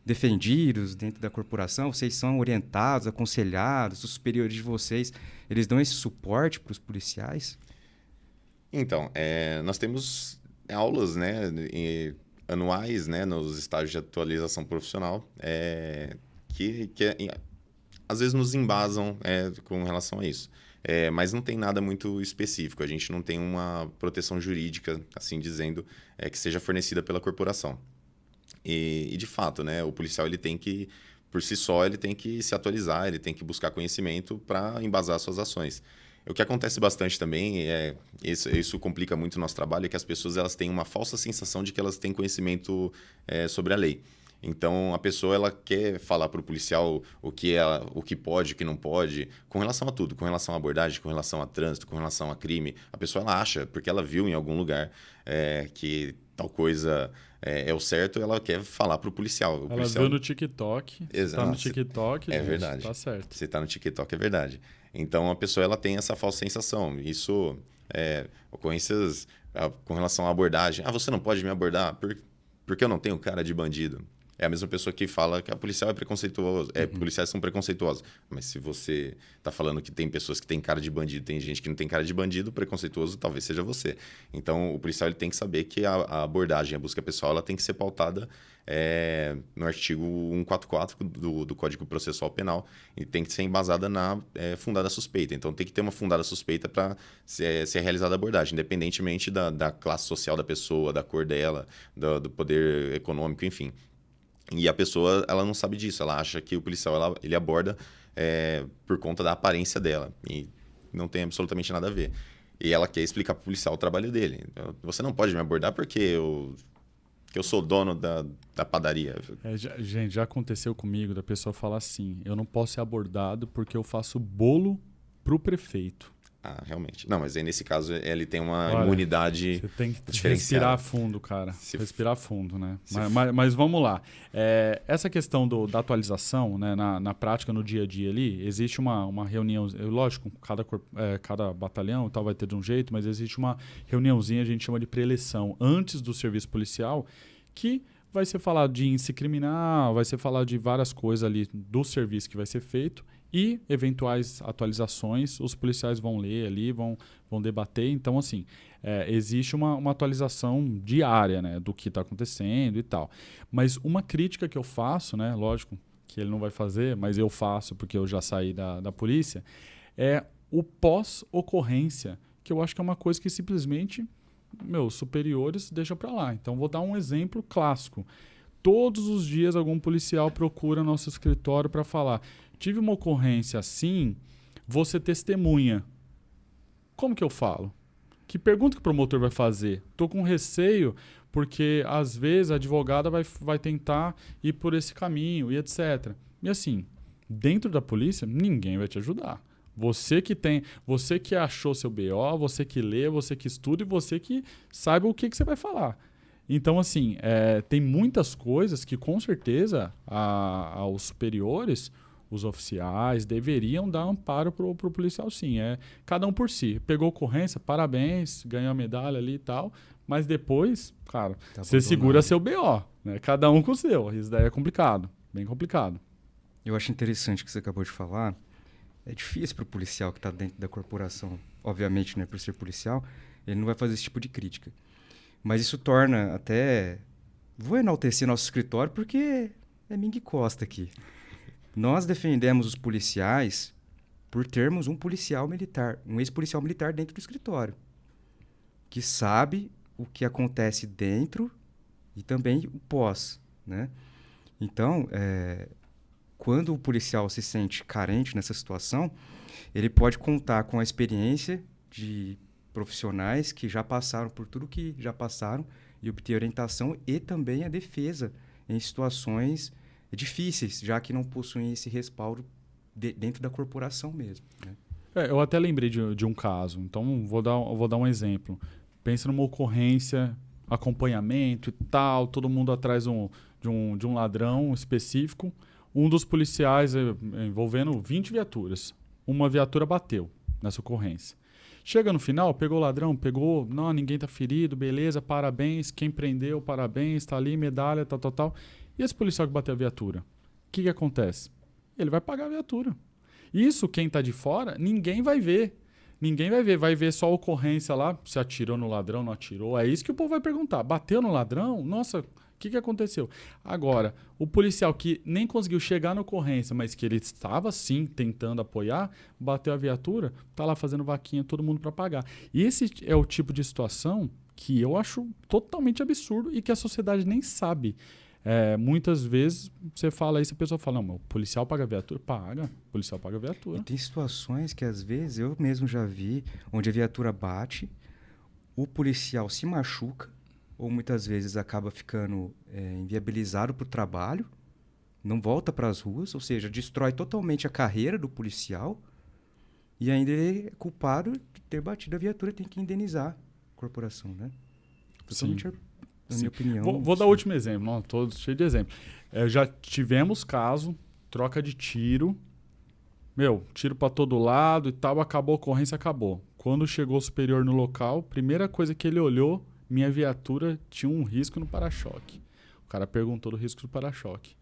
defendidos dentro da corporação? Vocês são orientados, aconselhados? Os superiores de vocês, eles dão esse suporte para os policiais? Então, nós temos aulas, né, anuais, né, nos estágios de atualização profissional, que às vezes nos embasam com relação a isso. Mas não tem nada muito específico. A gente não tem uma proteção jurídica, assim dizendo, que seja fornecida pela corporação. E de fato, né, o policial ele tem que, por si só, ele tem que se atualizar, ele tem que buscar conhecimento para embasar suas ações. O que acontece bastante também, isso complica muito o nosso trabalho, é que as pessoas elas têm uma falsa sensação de que elas têm conhecimento sobre a lei. Então, a pessoa ela quer falar para o policial o que pode, o que não pode, com relação a tudo, com relação à abordagem, com relação a trânsito, com relação a crime. A pessoa ela acha, porque ela viu em algum lugar que tal coisa é o certo, ela quer falar para o policial. Ela viu no TikTok, exato, tá no TikTok, é verdade. Tá certo. Se está no TikTok, é verdade. Então, a pessoa ela tem essa falsa sensação. Isso, ocorrências com relação à abordagem. Você não pode me abordar porque eu não tenho cara de bandido. É a mesma pessoa que fala que a policial é preconceituosa. Policiais são preconceituosos. Mas se você está falando que tem pessoas que têm cara de bandido, tem gente que não tem cara de bandido, preconceituoso talvez seja você. Então, o policial ele tem que saber que a abordagem, a busca pessoal, ela tem que ser pautada no artigo 144 do Código Processual Penal e tem que ser embasada na fundada suspeita. Então, tem que ter uma fundada suspeita para ser realizada a abordagem, independentemente da classe social da pessoa, da cor dela, do poder econômico, enfim. E a pessoa, ela não sabe disso. Ela acha que o policial, ele aborda por conta da aparência dela. E não tem absolutamente nada a ver. E ela quer explicar para o policial o trabalho dele. Você não pode me abordar porque eu sou dono da padaria. Gente, já aconteceu comigo da pessoa falar assim, eu não posso ser abordado porque eu faço bolo pro prefeito. Ah, realmente. Não, mas aí nesse caso ele tem uma Olha, imunidade você tem que diferenciada. respirar fundo, cara. Respirar fundo, né? Mas vamos lá. Essa questão da atualização, né, na prática, no dia a dia ali, existe uma reunião. Lógico, cada batalhão e tal vai ter de um jeito, mas existe uma reuniãozinha, a gente chama de pré-eleição, antes do serviço policial, que vai ser falado de índice criminal, vai ser falado de várias coisas ali do serviço que vai ser feito. E eventuais atualizações, os policiais vão ler ali, vão debater. Então, assim, existe uma atualização diária, né, do que está acontecendo e tal. Mas uma crítica que eu faço, né, lógico que ele não vai fazer, mas eu faço porque eu já saí da polícia, é o pós-ocorrência, que eu acho que é uma coisa que simplesmente meus superiores deixam para lá. Então, vou dar um exemplo clássico. Todos os dias algum policial procura nosso escritório para falar: tive uma ocorrência assim, você testemunha. Como que eu falo? Que pergunta que o promotor vai fazer? Estou com receio porque, às vezes, a advogada vai tentar ir por esse caminho e etc. E assim, dentro da polícia, ninguém vai te ajudar. Você que achou seu BO, você que lê, você que estuda e você que saiba o que você vai falar. Então, assim, tem muitas coisas que, com certeza, aos superiores, os oficiais, deveriam dar amparo pro policial, sim. Cada um por si. Pegou ocorrência, parabéns, ganhou a medalha ali e tal, mas depois, cara, você segura seu BO, né? Cada um com o seu. Isso daí é complicado, bem complicado. Eu acho interessante o que você acabou de falar. É difícil para o policial que está dentro da corporação, obviamente, né, por ser policial, ele não vai fazer esse tipo de crítica. Mas isso torna até... Vou enaltecer nosso escritório porque é Ming Costa aqui. Nós defendemos os policiais por termos um policial militar, um ex-policial militar dentro do escritório, que sabe o que acontece dentro e também o pós, né? Então, quando o policial se sente carente nessa situação, ele pode contar com a experiência de profissionais que já passaram por tudo que já passaram e obter orientação e também a defesa em situações difíceis, já que não possuem esse respaldo dentro da corporação mesmo, né? Eu até lembrei de um caso, então vou dar um exemplo. Pensa numa ocorrência, acompanhamento e tal, todo mundo atrás de um ladrão específico. Um dos policiais envolvendo 20 viaturas. Uma viatura bateu nessa ocorrência. Chega no final, pegou o ladrão, não, ninguém tá ferido, beleza, parabéns, quem prendeu, parabéns, tá ali, medalha, tal. E esse policial que bateu a viatura? O que acontece? Ele vai pagar a viatura. Isso, quem tá de fora, ninguém vai ver. Vai ver só a ocorrência lá, se atirou no ladrão, não atirou. É isso que o povo vai perguntar. Bateu no ladrão? Nossa, o que aconteceu? Agora, o policial que nem conseguiu chegar na ocorrência, mas que ele estava sim tentando apoiar, bateu a viatura, tá lá fazendo vaquinha, todo mundo para pagar. E esse é o tipo de situação que eu acho totalmente absurdo e que a sociedade nem sabe. Muitas vezes você fala isso, a pessoa fala: não, o policial paga a viatura? Paga, o policial paga a viatura. E tem situações que às vezes eu mesmo já vi, onde a viatura bate, o policial se machuca, ou muitas vezes acaba ficando inviabilizado para o trabalho, não volta para as ruas, ou seja, destrói totalmente a carreira do policial, e ainda ele é culpado de ter batido a viatura, tem que indenizar a corporação, né? Totalmente, na minha opinião. Vou dar o último exemplo, não, tô cheio de exemplo. Já tivemos caso, troca de tiro, tiro para todo lado e tal, acabou a ocorrência, acabou. Quando chegou o superior no local, primeira coisa que ele olhou, minha viatura tinha um risco no para-choque. O cara perguntou do risco do para-choque.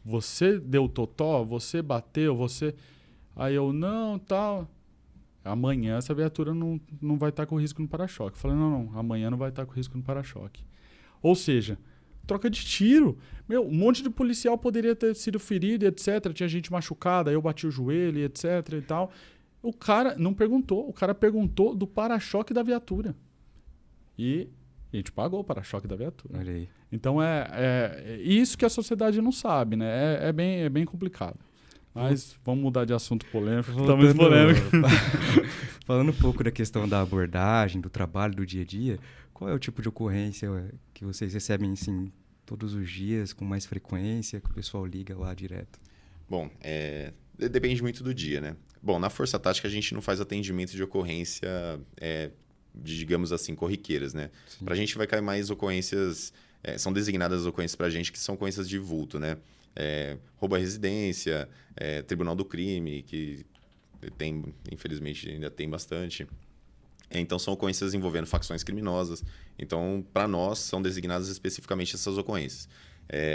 Você deu totó? Você bateu? Aí eu, não, tal. Amanhã essa viatura não vai estar com risco no para-choque. Eu falei, não, amanhã não vai estar com risco no para-choque. Ou seja, troca de tiro. Um monte de policial poderia ter sido ferido, etc. Tinha gente machucada, aí eu bati o joelho, etc. e tal. O cara não perguntou. O cara perguntou do para-choque da viatura. E E a gente pagou o para-choque da viatura. Olha aí. Então, é isso que a sociedade não sabe, né? É bem complicado. Mas vamos mudar de assunto polêmico. Tá muito polêmico. Falando um pouco da questão da abordagem, do trabalho, do dia a dia, qual é o tipo de ocorrência que vocês recebem, assim, todos os dias, com mais frequência, que o pessoal liga lá direto? Bom, depende muito do dia, né? Bom, na Força Tática a gente não faz atendimento de ocorrência, digamos assim, corriqueiras, né? Sim. Pra gente vai cair mais ocorrências, são designadas as ocorrências pra gente que são ocorrências de vulto, né? Roubo à residência, Tribunal do Crime, que tem, infelizmente, ainda tem bastante. Então, são ocorrências envolvendo facções criminosas. Então, para nós, são designadas especificamente essas ocorrências.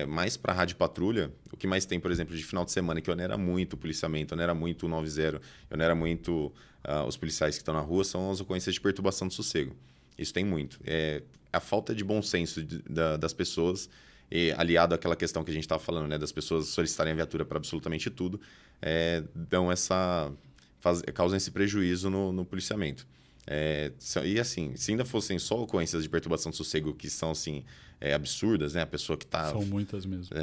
Mas para a Rádio Patrulha, o que mais tem, por exemplo, de final de semana, que eu não era muito policiamento, eu não era muito 90, eu não era muito os policiais que estão na rua, são as ocorrências de perturbação do sossego. Isso tem muito. A falta de bom senso das pessoas, aliado àquela questão que a gente estava falando, né, das pessoas solicitarem a viatura para absolutamente tudo, causam esse prejuízo no policiamento. E assim, se ainda fossem só ocorrências de perturbação do sossego que são assim, absurdas, né? A pessoa que está... São muitas mesmo.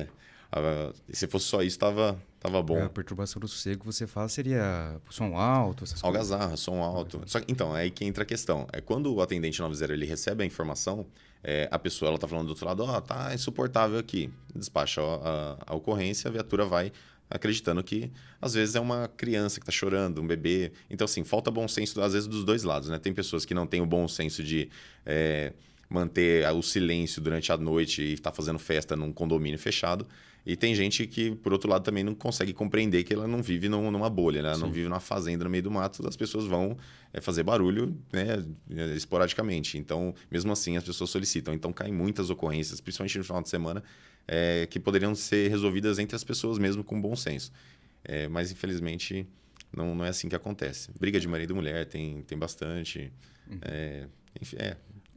Se fosse só isso, tava bom. A perturbação do sossego, você fala, seria som alto, essas coisas? Algazarra, som alto. Então, é aí que entra a questão. Quando o atendente 90 ele recebe a informação, a pessoa ela tá falando do outro lado, tá insuportável aqui. Despacha a ocorrência, a viatura vai acreditando que, às vezes, é uma criança que está chorando, um bebê. Então, assim, falta bom senso, às vezes, dos dois lados, né? Tem pessoas que não têm o bom senso de manter o silêncio durante a noite e estar fazendo festa num condomínio fechado. E tem gente que, por outro lado, também não consegue compreender que ela não vive numa bolha, né? Ela não vive numa fazenda no meio do mato, as pessoas vão fazer barulho, né, esporadicamente. Então, mesmo assim, as pessoas solicitam. Então, caem muitas ocorrências, principalmente no final de semana, que poderiam ser resolvidas entre as pessoas mesmo com bom senso. Mas, infelizmente, não é assim que acontece. Briga de marido e mulher tem bastante. Enfim,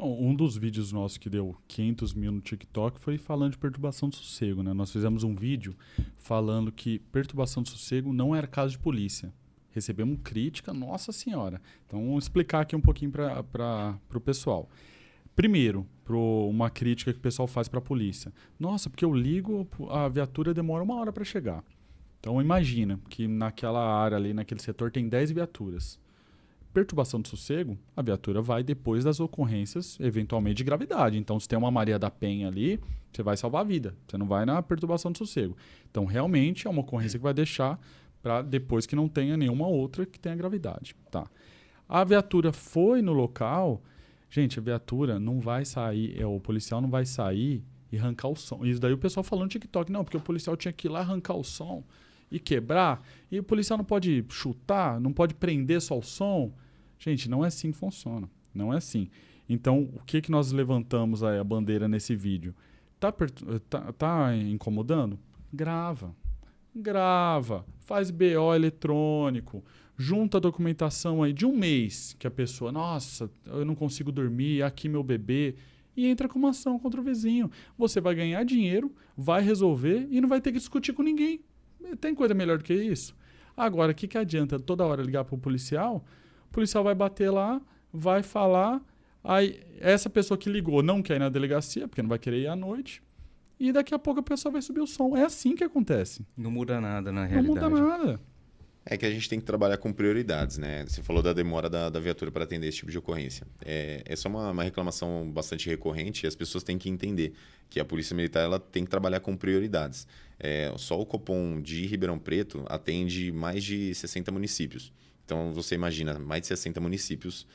Bom, um dos vídeos nossos que deu 500 mil no TikTok foi falando de perturbação do sossego, né? Nós fizemos um vídeo falando que perturbação do sossego não era caso de polícia. Recebemos crítica, nossa senhora. Então, vamos explicar aqui um pouquinho para o pessoal. Primeiro, uma crítica que o pessoal faz para a polícia. Nossa, porque eu ligo, a viatura demora 1 hora para chegar. Então, imagina que naquela área ali, naquele setor, tem 10 viaturas. Perturbação do sossego, a viatura vai depois das ocorrências, eventualmente de gravidade. Então, se tem uma Maria da Penha ali, você vai salvar a vida. Você não vai na perturbação do sossego. Então, realmente, é uma ocorrência que vai deixar para depois que não tenha nenhuma outra que tenha gravidade. Tá. A viatura foi no local... Gente, a viatura não vai sair, o policial não vai sair e arrancar o som. Isso daí o pessoal falando no TikTok, não, porque o policial tinha que ir lá arrancar o som e quebrar. E o policial não pode chutar, não pode prender só o som. Gente, não é assim que funciona. Não é assim. Então, o que nós levantamos aí a bandeira nesse vídeo? Tá incomodando? Grava. Faz BO eletrônico. Junta a documentação aí de 1 mês que a pessoa, nossa, eu não consigo dormir, aqui meu bebê, e entra com uma ação contra o vizinho. Você vai ganhar dinheiro, vai resolver e não vai ter que discutir com ninguém. Tem coisa melhor do que isso? Agora, o que adianta toda hora ligar para o policial vai bater lá, vai falar, aí essa pessoa que ligou não quer ir na delegacia, porque não vai querer ir à noite, e daqui a pouco a pessoa vai subir o som. É assim que acontece. Não muda nada na realidade. Não muda nada. É que a gente tem que trabalhar com prioridades, né? Você falou da demora da viatura para atender esse tipo de ocorrência. Essa é uma reclamação bastante recorrente e as pessoas têm que entender que a Polícia Militar ela tem que trabalhar com prioridades. Só o Copom de Ribeirão Preto atende mais de 60 municípios. Então, você imagina, mais de 60 municípios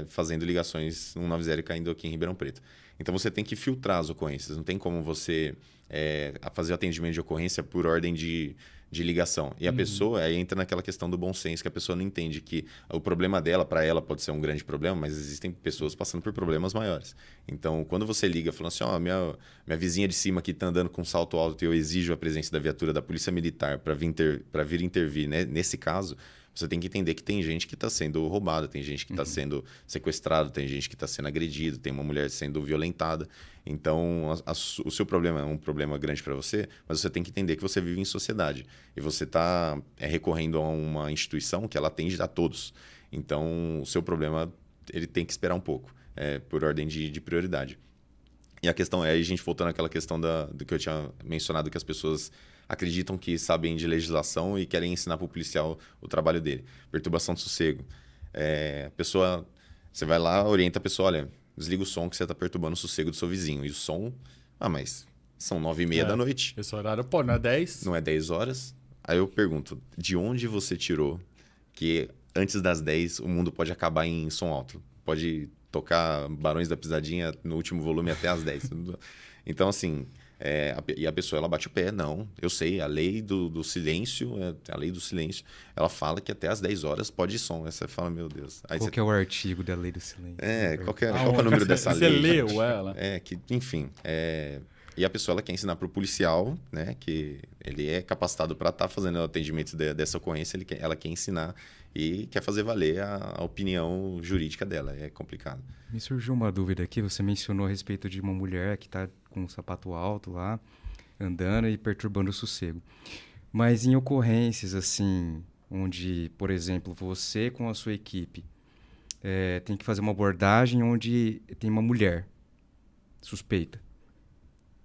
fazendo ligações 190 caindo aqui em Ribeirão Preto. Então, você tem que filtrar as ocorrências. Não tem como você fazer o atendimento de ocorrência por ordem de ligação. E a pessoa aí entra naquela questão do bom senso, que a pessoa não entende que o problema dela, para ela, pode ser um grande problema, mas existem pessoas passando por problemas maiores. Então, quando você liga falando assim, minha vizinha de cima aqui está andando com salto alto e eu exijo a presença da viatura da Polícia Militar para vir intervir, né? Nesse caso, você tem que entender que tem gente que está sendo roubada, tem gente que está sendo sequestrado, tem gente que está sendo agredido, tem uma mulher sendo violentada. Então, o seu problema é um problema grande para você, mas você tem que entender que você vive em sociedade. E você está recorrendo a uma instituição que ela atende a todos. Então, o seu problema ele tem que esperar um pouco. por ordem de prioridade. E a questão é, a gente voltando àquela questão do que eu tinha mencionado, que as pessoas acreditam que sabem de legislação e querem ensinar para o policial o trabalho dele. Perturbação de sossego. A pessoa, você vai lá, orienta a pessoa, olha, desliga o som que você está perturbando o sossego do seu vizinho. E o som, mas são 9h30 da noite. Esse horário, pô, não é 10? Não é 10 horas. Aí eu pergunto, de onde você tirou que antes das 10 o mundo pode acabar em som alto? Pode tocar Barões da Pisadinha no último volume até as 10. Então, assim, e a pessoa ela bate o pé. Não, eu sei, a lei do silêncio, a lei do silêncio, ela fala que até as 10 horas pode ir som. Aí você fala, meu Deus. Aí qual que é o artigo da lei do silêncio? Qual que é o número dessa lei? Você leu ela? Enfim, e a pessoa ela quer ensinar para o policial, né, que ele é capacitado para estar fazendo o atendimento dessa ocorrência, ela quer ensinar e quer fazer valer a opinião jurídica dela. É complicado. Me surgiu uma dúvida aqui. Você mencionou a respeito de uma mulher que está com um sapato alto lá, andando e perturbando o sossego. Mas em ocorrências assim, onde, por exemplo, você com a sua equipe tem que fazer uma abordagem onde tem uma mulher suspeita.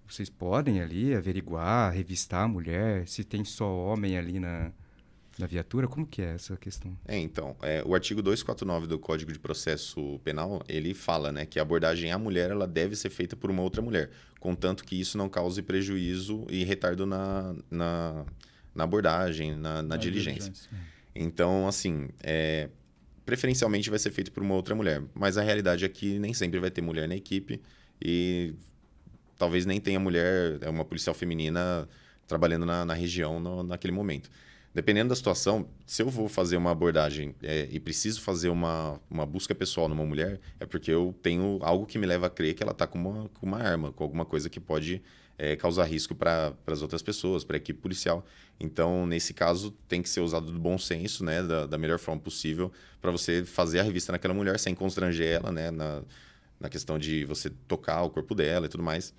Vocês podem ali averiguar, revistar a mulher, se tem só homem ali na viatura? Como que é essa questão? Então, o artigo 249 do Código de Processo Penal, ele fala, né, que a abordagem à mulher ela deve ser feita por uma outra mulher, contanto que isso não cause prejuízo e retardo na abordagem, na diligência. Então, assim, preferencialmente vai ser feito por uma outra mulher, mas a realidade é que nem sempre vai ter mulher na equipe e talvez nem tenha mulher, uma policial feminina trabalhando na região naquele momento. Dependendo da situação, se eu vou fazer uma abordagem e preciso fazer uma busca pessoal numa mulher, é porque eu tenho algo que me leva a crer que ela está com uma arma, com alguma coisa que pode causar risco para as outras pessoas, para a equipe policial. Então, nesse caso, tem que ser usado do bom senso, né, da melhor forma possível, para você fazer a revista naquela mulher sem constranger ela, né, na questão de você tocar o corpo dela e tudo mais.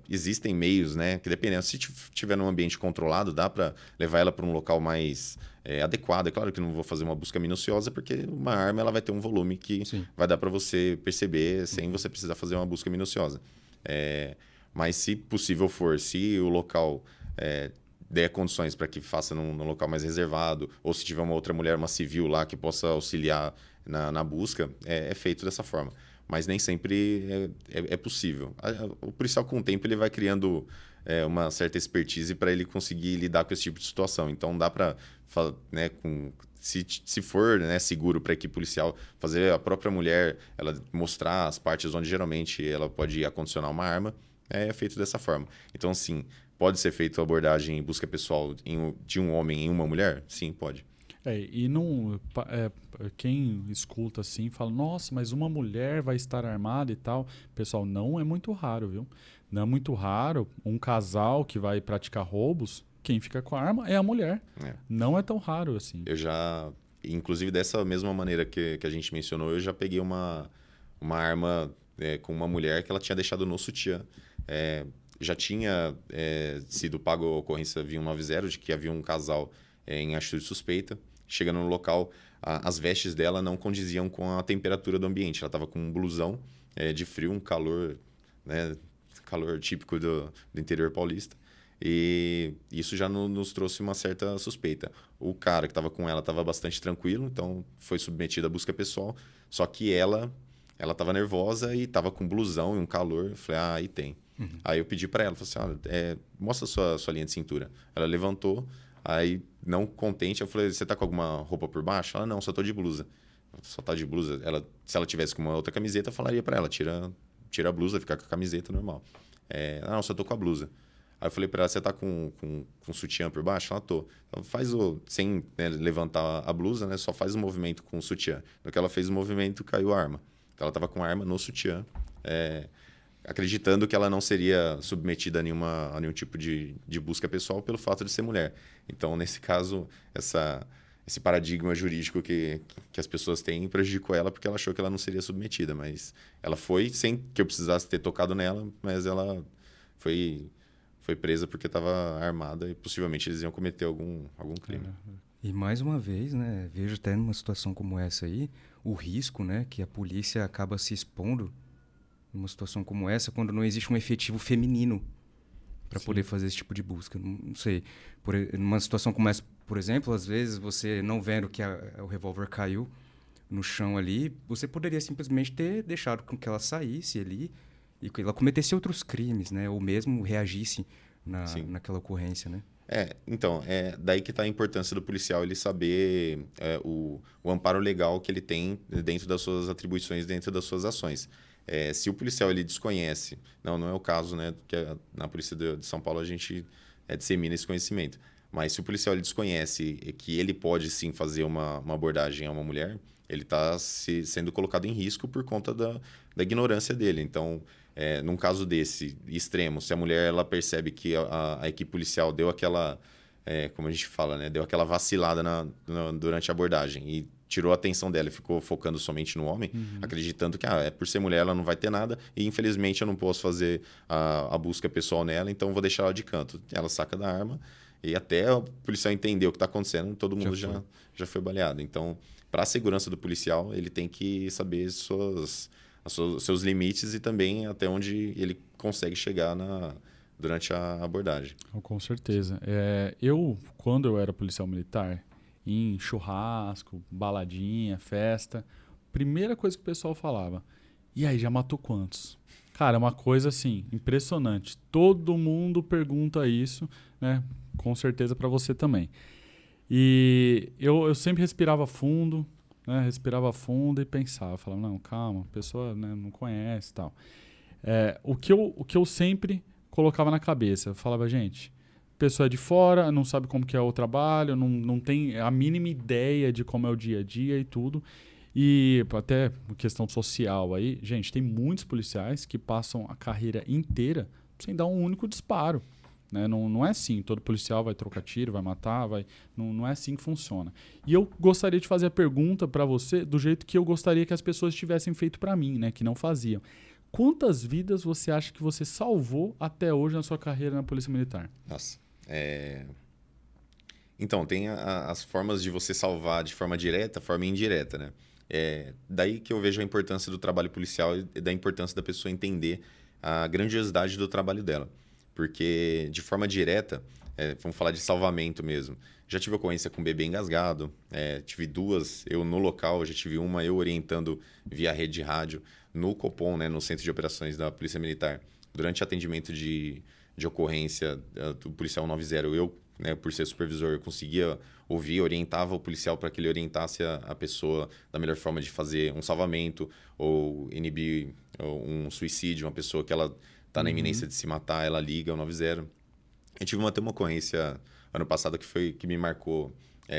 Existem meios, né, que dependendo, se tiver num ambiente controlado, dá para levar ela para um local mais adequado. É claro que não vou fazer uma busca minuciosa, porque uma arma ela vai ter um volume que vai dar para você perceber sem você precisar fazer uma busca minuciosa. Mas se possível for, se o local der condições para que faça num local mais reservado, ou se tiver uma outra mulher, uma civil lá que possa auxiliar na busca, é feito dessa forma. Mas nem sempre é possível. O policial, com o tempo, ele vai criando uma certa expertise para ele conseguir lidar com esse tipo de situação. Então, dá para, né, se for, né, seguro para a equipe policial, fazer a própria mulher ela mostrar as partes onde geralmente ela pode acondicionar uma arma, é feito dessa forma. Então, sim, pode ser feita a abordagem em busca pessoal de um homem em uma mulher? Sim, pode. E não, quem escuta assim fala, nossa, mas uma mulher vai estar armada e tal. Pessoal, não é muito raro, viu? Não é muito raro um casal que vai praticar roubos, quem fica com a arma é a mulher. Não é tão raro assim. Eu já, inclusive dessa mesma maneira que a gente mencionou, eu já peguei uma arma com uma mulher que ela tinha deixado no sutiã. Já tinha sido pago a ocorrência via 190 de que havia um casal em atitude suspeita. Chegando no local, as vestes dela não condiziam com a temperatura do ambiente. Ela estava com um blusão de frio, um calor, né, calor típico do interior paulista. E isso já nos trouxe uma certa suspeita. O cara que estava com ela estava bastante tranquilo, então foi submetido à busca pessoal. Só que ela estava nervosa e estava com blusão e um calor. Eu falei, aí tem. Uhum. Aí eu pedi para ela, falei assim, mostra sua linha de cintura. Ela levantou. Aí, não contente, eu falei, você tá com alguma roupa por baixo? Ela, não, só tô de blusa. Só tá de blusa. Se ela tivesse com uma outra camiseta, eu falaria pra ela, tira a blusa, fica com a camiseta normal. Não, só tô com a blusa. Aí eu falei pra ela, você tá com sutiã por baixo? Ela, tô. Então, faz sem levantar a blusa, né? Só faz o movimento com o sutiã. No que ela fez o movimento, caiu a arma. Então, ela tava com a arma no sutiã. Acreditando que ela não seria submetida a nenhum tipo de busca pessoal pelo fato de ser mulher. Então, nesse caso, esse paradigma jurídico que as pessoas têm prejudicou ela porque ela achou que ela não seria submetida. Mas ela foi sem que eu precisasse ter tocado nela, mas ela foi presa porque estava armada e possivelmente eles iam cometer algum crime. E mais uma vez, né, vejo até numa situação como essa aí, o risco, né, que a polícia acaba se expondo numa situação como essa quando não existe um efetivo feminino para Sim. poder fazer esse tipo de busca. Não sei, numa situação como essa, por exemplo, às vezes você não vendo que o revólver caiu no chão ali, você poderia simplesmente ter deixado com que ela saísse ali e que ela cometesse outros crimes, né, ou mesmo reagisse Sim. naquela ocorrência, né? Então, é daí que está a importância do policial ele saber o amparo legal que ele tem dentro das suas atribuições, dentro das suas ações. Se o policial ele desconhece, não é o caso, né? Porque na Polícia de São Paulo a gente dissemina esse conhecimento. Mas se o policial ele desconhece que ele pode sim fazer uma abordagem a uma mulher, ele está sendo colocado em risco por conta da ignorância dele. Então, num caso desse extremo, se a mulher ela percebe que a equipe policial deu aquela, como a gente fala, né, deu aquela vacilada durante a abordagem e tirou a atenção dela e ficou focando somente no homem, acreditando que por ser mulher ela não vai ter nada e infelizmente eu não posso fazer a busca pessoal nela, então eu vou deixar ela de canto. Ela saca da arma e até o policial entender o que está acontecendo, todo mundo já foi baleado. Então, para a segurança do policial, ele tem que saber seus limites e também até onde ele consegue chegar durante a abordagem. Com certeza. Quando eu era policial militar, em churrasco, baladinha, festa, primeira coisa que o pessoal falava, e aí, já matou quantos? Cara, é uma coisa assim, impressionante. Todo mundo pergunta isso, né? Com certeza para você também. E eu sempre respirava fundo, né? Respirava fundo e pensava, falava, não, calma, a pessoa, né, não conhece e tal. O que eu sempre colocava na cabeça, eu falava, gente, a pessoa é de fora, não sabe como que é o trabalho, não tem a mínima ideia de como é o dia a dia e tudo. E até questão social aí, gente, tem muitos policiais que passam a carreira inteira sem dar um único disparo. Né? Não é assim, todo policial vai trocar tiro, vai matar, não é assim que funciona. E eu gostaria de fazer a pergunta para você do jeito que eu gostaria que as pessoas tivessem feito para mim, né? Que não faziam. Quantas vidas você acha que você salvou até hoje na sua carreira na Polícia Militar? Nossa. Então, tem as formas de você salvar de forma direta, forma indireta, né? Daí que eu vejo a importância do trabalho policial e da importância da pessoa entender a grandiosidade do trabalho dela. Porque, de forma direta, vamos falar de salvamento mesmo. Já tive ocorrência com bebê engasgado, tive duas, eu no local, já tive uma, eu orientando via rede de rádio, no Copom, né, no Centro de Operações da Polícia Militar. Durante atendimento de ocorrência do policial 90, eu, né, por ser supervisor, eu conseguia ouvir, orientava o policial para que ele orientasse a pessoa da melhor forma de fazer um salvamento ou inibir um suicídio, uma pessoa que ela está na iminência de se matar, ela liga ao 90. Eu tive até uma ocorrência ano passado que me marcou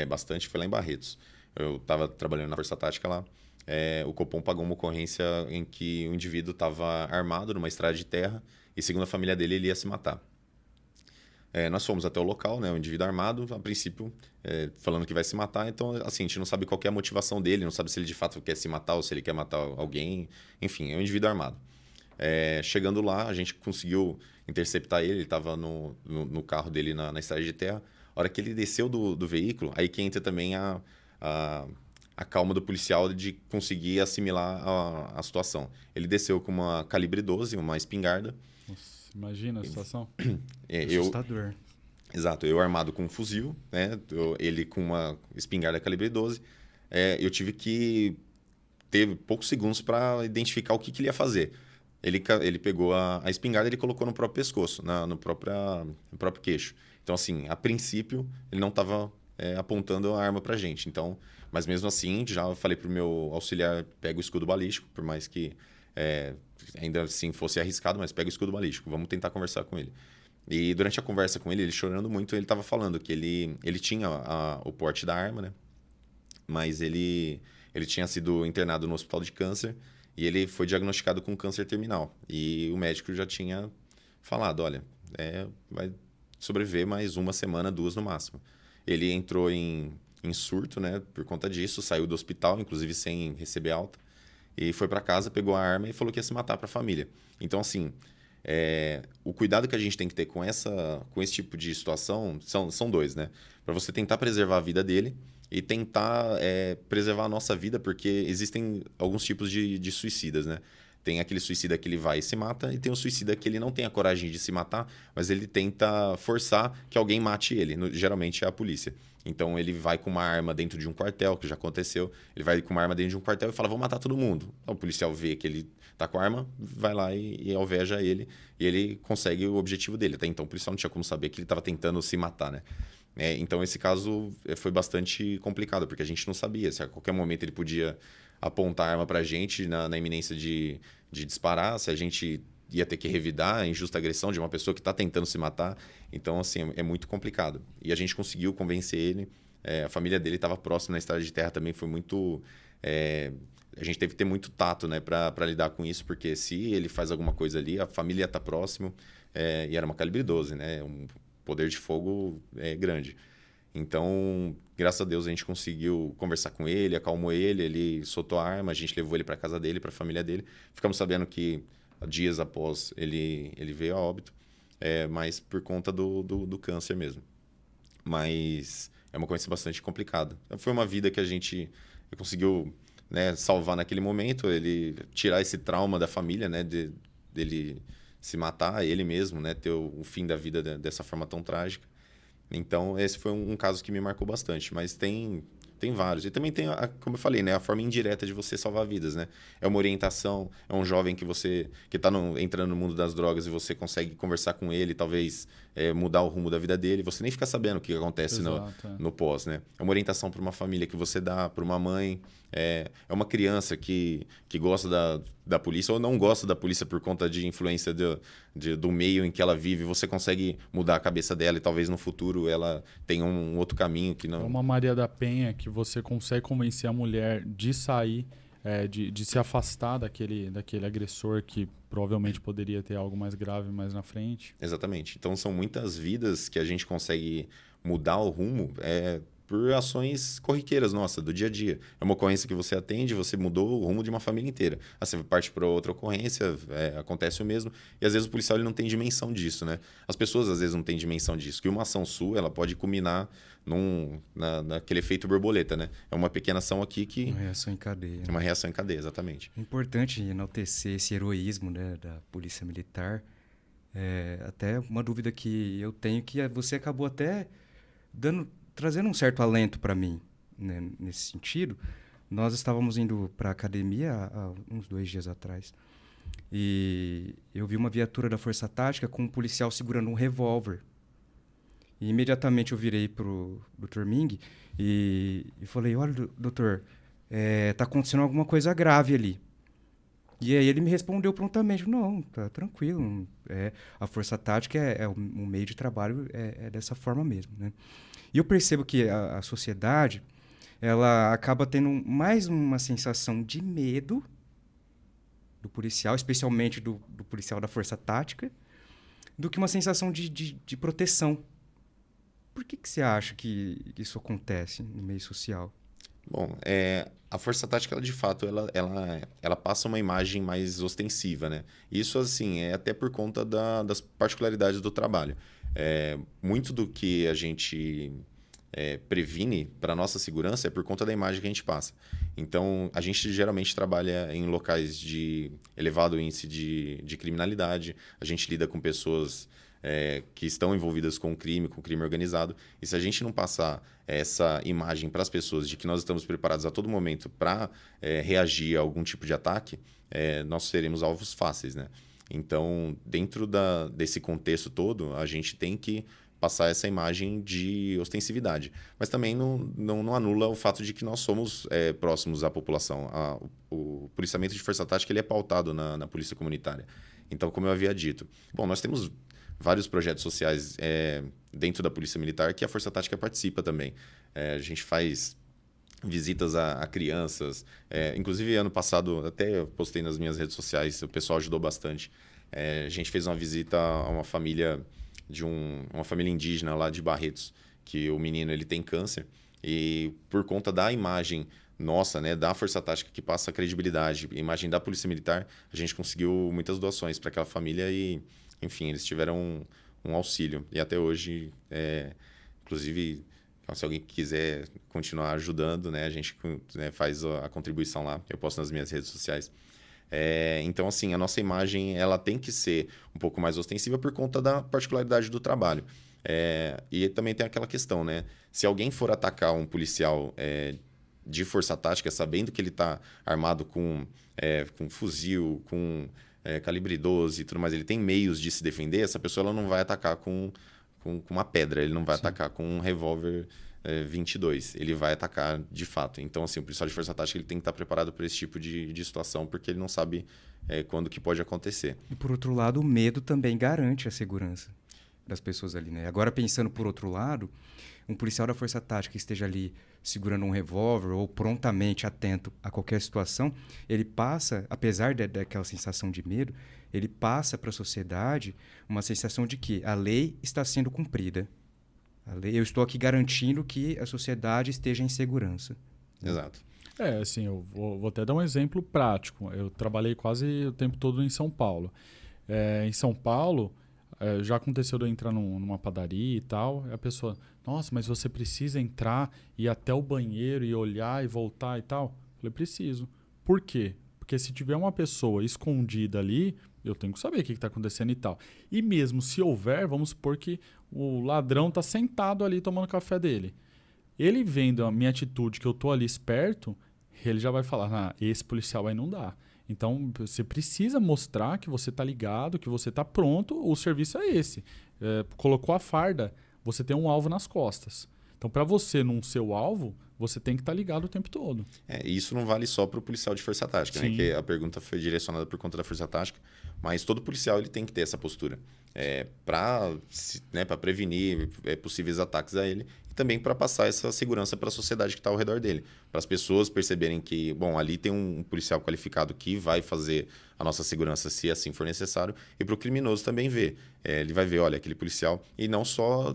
bastante, foi lá em Barretos. Eu estava trabalhando na Força Tática lá. O Copom pagou uma ocorrência em que o indivíduo estava armado numa estrada de terra e, segundo a família dele, ele ia se matar. Nós fomos até o local, né, o indivíduo armado, a princípio, falando que vai se matar. Então, assim, a gente não sabe qual que é a motivação dele, não sabe se ele de fato quer se matar ou se ele quer matar alguém. Enfim, é um indivíduo armado. Chegando lá, a gente conseguiu interceptar ele estava no carro dele na estrada de terra. A hora que ele desceu do veículo, aí que entra também a calma do policial de conseguir assimilar a situação. Ele desceu com uma calibre 12, uma espingarda. Nossa, imagina a situação. Assustador. Exato, eu armado com um fuzil, né? Ele com uma espingarda calibre 12. Eu tive que ter poucos segundos para identificar o que ele ia fazer. Ele pegou a espingarda e ele colocou no próprio pescoço, no próprio queixo. Então, assim, a princípio, ele não estava apontando a arma pra gente. Então, mas mesmo assim, já falei pro meu auxiliar, pega o escudo balístico, por mais que ainda assim fosse arriscado, mas pega o escudo balístico, vamos tentar conversar com ele. E durante a conversa com ele chorando muito, ele estava falando que ele tinha o porte da arma, né? Mas ele tinha sido internado no hospital de câncer e ele foi diagnosticado com câncer terminal. E o médico já tinha falado, olha, vai sobreviver mais 1 semana, 2 no máximo. Ele entrou em surto, né, por conta disso, saiu do hospital, inclusive sem receber alta, e foi para casa, pegou a arma e falou que ia se matar para a família. Então, assim, o cuidado que a gente tem que ter com esse tipo de situação são dois, né? Para você tentar preservar a vida dele e tentar preservar a nossa vida, porque existem alguns tipos de suicidas, né? Tem aquele suicida que ele vai e se mata, e tem o suicida que ele não tem a coragem de se matar, mas ele tenta forçar que alguém mate ele. Geralmente é a polícia. Então ele vai com uma arma dentro de um quartel, que já aconteceu. Ele vai com uma arma dentro de um quartel e fala, vou matar todo mundo. Então, o policial vê que ele tá com a arma, vai lá e alveja ele, e ele consegue o objetivo dele. Até então o policial não tinha como saber que ele estava tentando se matar, né? Então esse caso foi bastante complicado, porque a gente não sabia se a qualquer momento ele podia apontar a arma pra gente na iminência de disparar, se a gente ia ter que revidar a injusta agressão de uma pessoa que está tentando se matar. Então, assim, é muito complicado. E a gente conseguiu convencer ele. A família dele estava próxima na estrada de terra também, foi muito... a gente teve que ter muito tato, né, para lidar com isso, porque se ele faz alguma coisa ali, a família está próximo, e era uma calibre 12, né? Um poder de fogo grande. Então, graças a Deus, a gente conseguiu conversar com ele, acalmou ele soltou a arma, a gente levou ele para casa dele, para a família dele. Ficamos sabendo que dias após ele veio a óbito, mas por conta do câncer mesmo. Mas é uma coisa bastante complicada. Foi uma vida que a gente conseguiu, né, salvar naquele momento, ele tirar esse trauma da família, né, dele se matar, ele mesmo, né, ter o fim da vida dessa forma tão trágica. Então, esse foi um caso que me marcou bastante, mas tem vários. E também tem, como eu falei, né, a forma indireta de você salvar vidas, né? É uma orientação, é um jovem que está entrando no mundo das drogas e você consegue conversar com ele, talvez mudar o rumo da vida dele. Você nem fica sabendo o que acontece no pós, né? É uma orientação para uma família que você dá, para uma mãe. É uma criança que gosta da polícia ou não gosta da polícia por conta de influência do meio em que ela vive. Você consegue mudar a cabeça dela e talvez no futuro ela tenha um outro caminho que não... É uma Maria da Penha que você consegue convencer a mulher de sair, de se afastar daquele agressor que provavelmente poderia ter algo mais grave mais na frente. Exatamente. Então são muitas vidas que a gente consegue mudar o rumo por ações corriqueiras, nossa, do dia a dia. É uma ocorrência que você atende, você mudou o rumo de uma família inteira. Aí você parte para outra ocorrência, acontece o mesmo. E às vezes o policial ele não tem dimensão disso, né? As pessoas às vezes não têm dimensão disso. Que uma ação sua, ela pode culminar naquele efeito borboleta, né? É uma pequena ação aqui que... Uma reação em cadeia. Uma reação em cadeia, exatamente. É importante enaltecer esse heroísmo, né, da polícia militar. Até uma dúvida que eu tenho, que você acabou até trazendo um certo alento para mim, né, nesse sentido. Nós estávamos indo para a academia há uns 2 dias atrás e eu vi uma viatura da Força Tática com um policial segurando um revólver. E imediatamente eu virei pro Dr. Ming e falei, olha, doutor, tá acontecendo alguma coisa grave ali. E aí ele me respondeu prontamente, não, tá tranquilo, a Força Tática um meio de trabalho dessa forma mesmo, né? E eu percebo que a sociedade, ela acaba tendo mais uma sensação de medo do policial, especialmente do policial da Força Tática, do que uma sensação de proteção. Por que você acha que isso acontece no meio social? Bom, a Força Tática, ela, de fato, ela passa uma imagem mais ostensiva, né? Isso, assim, é até por conta das particularidades do trabalho. Muito do que a gente previne para a nossa segurança é por conta da imagem que a gente passa. Então, a gente geralmente trabalha em locais de elevado índice de criminalidade, a gente lida com pessoas que estão envolvidas com crime organizado. E se a gente não passar essa imagem para as pessoas de que nós estamos preparados a todo momento para reagir a algum tipo de ataque, nós seremos alvos fáceis, né? Então, dentro desse contexto todo, a gente tem que passar essa imagem de ostensividade. Mas também não anula o fato de que nós somos próximos à população. O policiamento de Força Tática ele é pautado na polícia comunitária. Então, como eu havia dito, bom, nós temos vários projetos sociais dentro da Polícia Militar que a Força Tática participa também. A gente faz visitas a crianças. Inclusive, ano passado, até eu postei nas minhas redes sociais, o pessoal ajudou bastante. A gente fez uma visita a uma família uma família indígena lá de Barretos, que o menino ele tem câncer. E por conta da imagem nossa, né, da Força Tática, que passa a credibilidade, a imagem da Polícia Militar, a gente conseguiu muitas doações para aquela família e, enfim, eles tiveram um auxílio. E até hoje, inclusive, se alguém quiser continuar ajudando, né, a gente, né, faz a contribuição lá, eu posto nas minhas redes sociais. Então, assim, a nossa imagem ela tem que ser um pouco mais ostensiva por conta da particularidade do trabalho. E também tem aquela questão, né? Se alguém for atacar um policial de força tática, sabendo que ele está armado com fuzil, com calibre 12 e tudo mais, ele tem meios de se defender, essa pessoa ela não vai atacar com uma pedra, ele não vai atacar com um revólver 22, ele vai atacar de fato. Então, assim, o policial de força tática ele tem que estar preparado para esse tipo de situação, porque ele não sabe quando que pode acontecer. E por outro lado, o medo também garante a segurança das pessoas ali, né? Agora, pensando por outro lado, um policial da força tática que esteja ali segurando um revólver ou prontamente atento a qualquer situação, ele passa, apesar daquela sensação de medo, ele passa para a sociedade uma sensação de que a lei está sendo cumprida. Eu estou aqui garantindo que a sociedade esteja em segurança. Exato. Assim, eu vou até dar um exemplo prático. Eu trabalhei quase o tempo todo em São Paulo. Em São Paulo, já aconteceu de eu entrar numa padaria e tal, e a pessoa, nossa, mas você precisa entrar e ir até o banheiro e olhar e voltar e tal? Eu falei, preciso. Por quê? Porque se tiver uma pessoa escondida ali, eu tenho que saber o que está acontecendo e tal. E mesmo se houver, vamos supor que o ladrão está sentado ali tomando café dele. Ele vendo a minha atitude, que eu estou ali esperto, ele já vai falar, esse policial aí não dá. Então, você precisa mostrar que você está ligado, que você está pronto, o serviço é esse. Colocou a farda, você tem um alvo nas costas. Então, para você não ser o alvo, você tem que estar ligado o tempo todo. E isso não vale só para o policial de força tática, né? Que a pergunta foi direcionada por conta da força tática, mas todo policial ele tem que ter essa postura para prevenir possíveis ataques a ele e também para passar essa segurança para a sociedade que está ao redor dele. Para as pessoas perceberem que, bom, ali tem um policial qualificado que vai fazer a nossa segurança se assim for necessário, e para o criminoso também ver. Ele vai ver, olha, aquele policial, e não só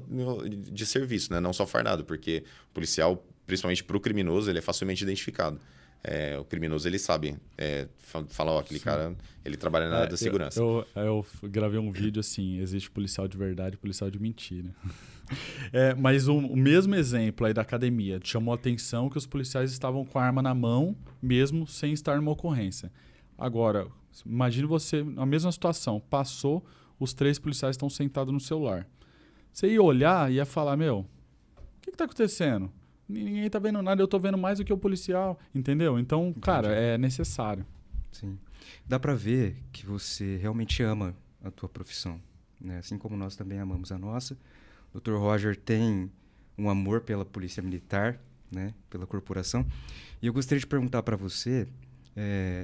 de serviço, né? Não só fardado, porque o policial, principalmente para o criminoso, ele é facilmente identificado. O criminoso, ele sabe. Fala, aquele cara, ele trabalha na área da segurança. Eu gravei um vídeo assim, existe policial de verdade e policial de mentira. Mas o mesmo exemplo aí da academia chamou a atenção que os policiais estavam com a arma na mão, mesmo sem estar numa ocorrência. Agora, imagine você, na mesma situação, passou, os 3 policiais estão sentados no celular. Você ia olhar e ia falar, o que está acontecendo? Ninguém está vendo nada, eu estou vendo mais do que o policial, entendeu? Então, entendi. Cara, é necessário. Sim. Dá para ver que você realmente ama a tua profissão, né? Assim como nós também amamos a nossa. O Dr. Roger tem um amor pela Polícia Militar, né? Pela corporação. E eu gostaria de perguntar para você,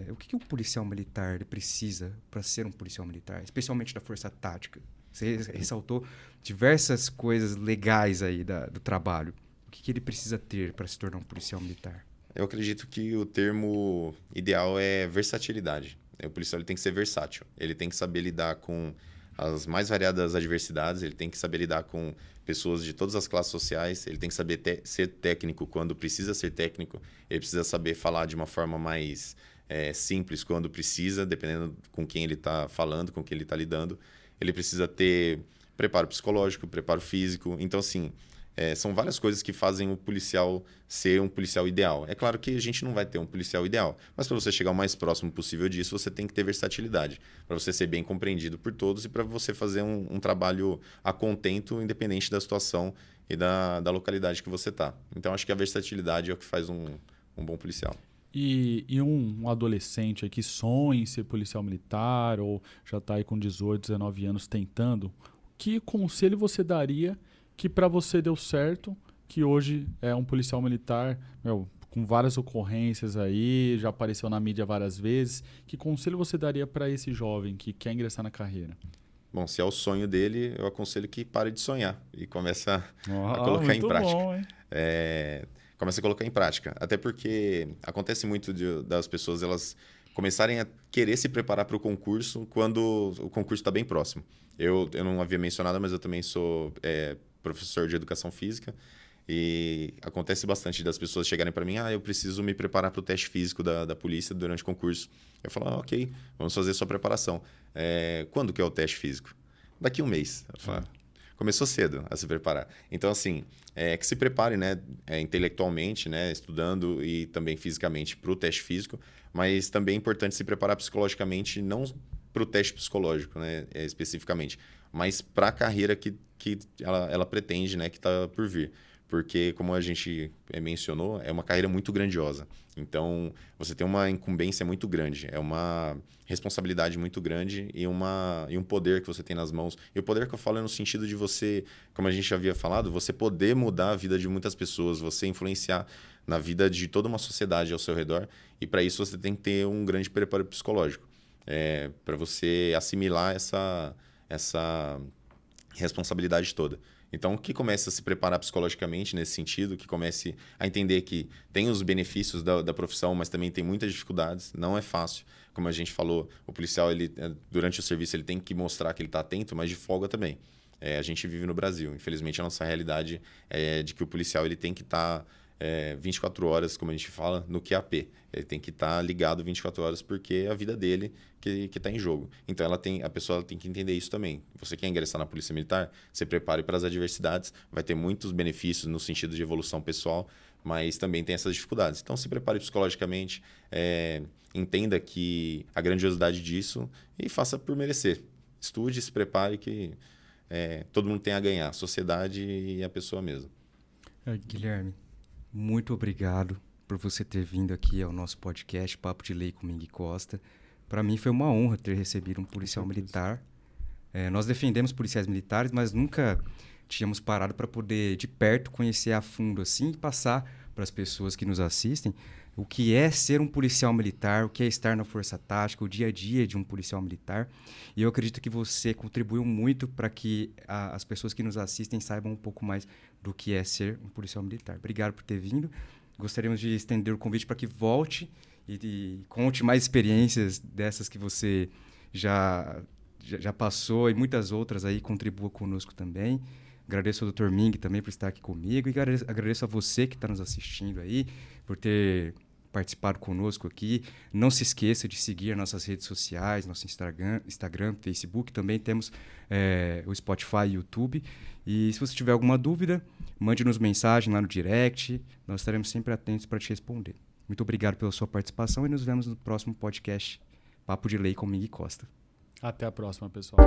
o que um policial militar ele precisa para ser um policial militar, especialmente da Força Tática? Você ressaltou diversas coisas legais aí do trabalho. O que ele precisa ter para se tornar um policial militar? Eu acredito que o termo ideal é versatilidade. O policial ele tem que ser versátil. Ele tem que saber lidar com as mais variadas adversidades, ele tem que saber lidar com pessoas de todas as classes sociais, ele tem que saber ser técnico quando precisa ser técnico, ele precisa saber falar de uma forma mais simples quando precisa, dependendo com quem ele está falando, com quem ele está lidando. Ele precisa ter preparo psicológico, preparo físico. Então, assim, são várias coisas que fazem o policial ser um policial ideal. É claro que a gente não vai ter um policial ideal, mas para você chegar o mais próximo possível disso, você tem que ter versatilidade, para você ser bem compreendido por todos e para você fazer um trabalho a contento, independente da situação e da localidade que você está. Então, acho que a versatilidade é o que faz um bom policial. E um adolescente aí que sonha em ser policial militar ou já está aí com 18, 19 anos tentando, que conselho você daria que para você deu certo, que hoje é um policial militar, com várias ocorrências aí, já apareceu na mídia várias vezes. Que conselho você daria para esse jovem que quer ingressar na carreira? Bom, se é o sonho dele, eu aconselho que pare de sonhar e comece a colocar em prática. Bom, hein? Comece a colocar em prática. Até porque acontece muito das pessoas elas começarem a querer se preparar para o concurso quando o concurso está bem próximo. Eu não havia mencionado, mas eu também sou professor de educação física. E acontece bastante das pessoas chegarem para mim, eu preciso me preparar para o teste físico da polícia durante o concurso. Eu falo, ok, vamos fazer sua preparação. Quando que é o teste físico? Daqui 1 mês. Eu falo, começou cedo a se preparar. Então, assim, que se prepare, né, intelectualmente, né, estudando e também fisicamente para o teste físico, mas também é importante se preparar psicologicamente, não para o teste psicológico, né, especificamente, mas para a carreira que ela pretende, né, que está por vir. Porque, como a gente mencionou, é uma carreira muito grandiosa. Então, você tem uma incumbência muito grande, é uma responsabilidade muito grande e um poder que você tem nas mãos. E o poder que eu falo é no sentido de você, como a gente já havia falado, você poder mudar a vida de muitas pessoas, você influenciar na vida de toda uma sociedade ao seu redor. E, para isso, você tem que ter um grande preparo psicológico, para você assimilar essa responsabilidade toda. Então, que comece a se preparar psicologicamente nesse sentido, que comece a entender que tem os benefícios da profissão, mas também tem muitas dificuldades, não é fácil. Como a gente falou, o policial, durante o serviço, ele tem que mostrar que ele está atento, mas de folga também. A gente vive no Brasil. Infelizmente, a nossa realidade é de que o policial ele tem que estar 24 horas, como a gente fala, no QAP. Ele tem que estar ligado 24 horas porque é a vida dele que está em jogo. Então, a pessoa tem que entender isso também. Você quer ingressar na Polícia Militar? Se prepare para as adversidades. Vai ter muitos benefícios no sentido de evolução pessoal, mas também tem essas dificuldades. Então, se prepare psicologicamente, entenda que a grandiosidade disso e faça por merecer. Estude, se prepare que todo mundo tem a ganhar, a sociedade e a pessoa mesmo. Guilherme, muito obrigado por você ter vindo aqui ao nosso podcast Papo de Lei com Ming Costa. Para mim foi uma honra ter recebido um policial militar. Nós defendemos policiais militares, mas nunca tínhamos parado para poder, de perto, conhecer a fundo assim e passar para as pessoas que nos assistem o que é ser um policial militar, o que é estar na Força Tática, o dia a dia de um policial militar. E eu acredito que você contribuiu muito para que as pessoas que nos assistem saibam um pouco mais do que é ser um policial militar. Obrigado por ter vindo. Gostaríamos de estender o convite para que volte e conte mais experiências dessas que você já passou e muitas outras aí, contribua conosco também. Agradeço ao Dr. Ming também por estar aqui comigo e agradeço a você que está nos assistindo aí por ter participado conosco aqui. Não se esqueça de seguir nossas redes sociais, nosso Instagram, Facebook. Também temos o Spotify e YouTube. E se você tiver alguma dúvida, mande-nos mensagem lá no direct. Nós estaremos sempre atentos para te responder. Muito obrigado pela sua participação e nos vemos no próximo podcast Papo de Lei com Ming Costa. Até a próxima, pessoal.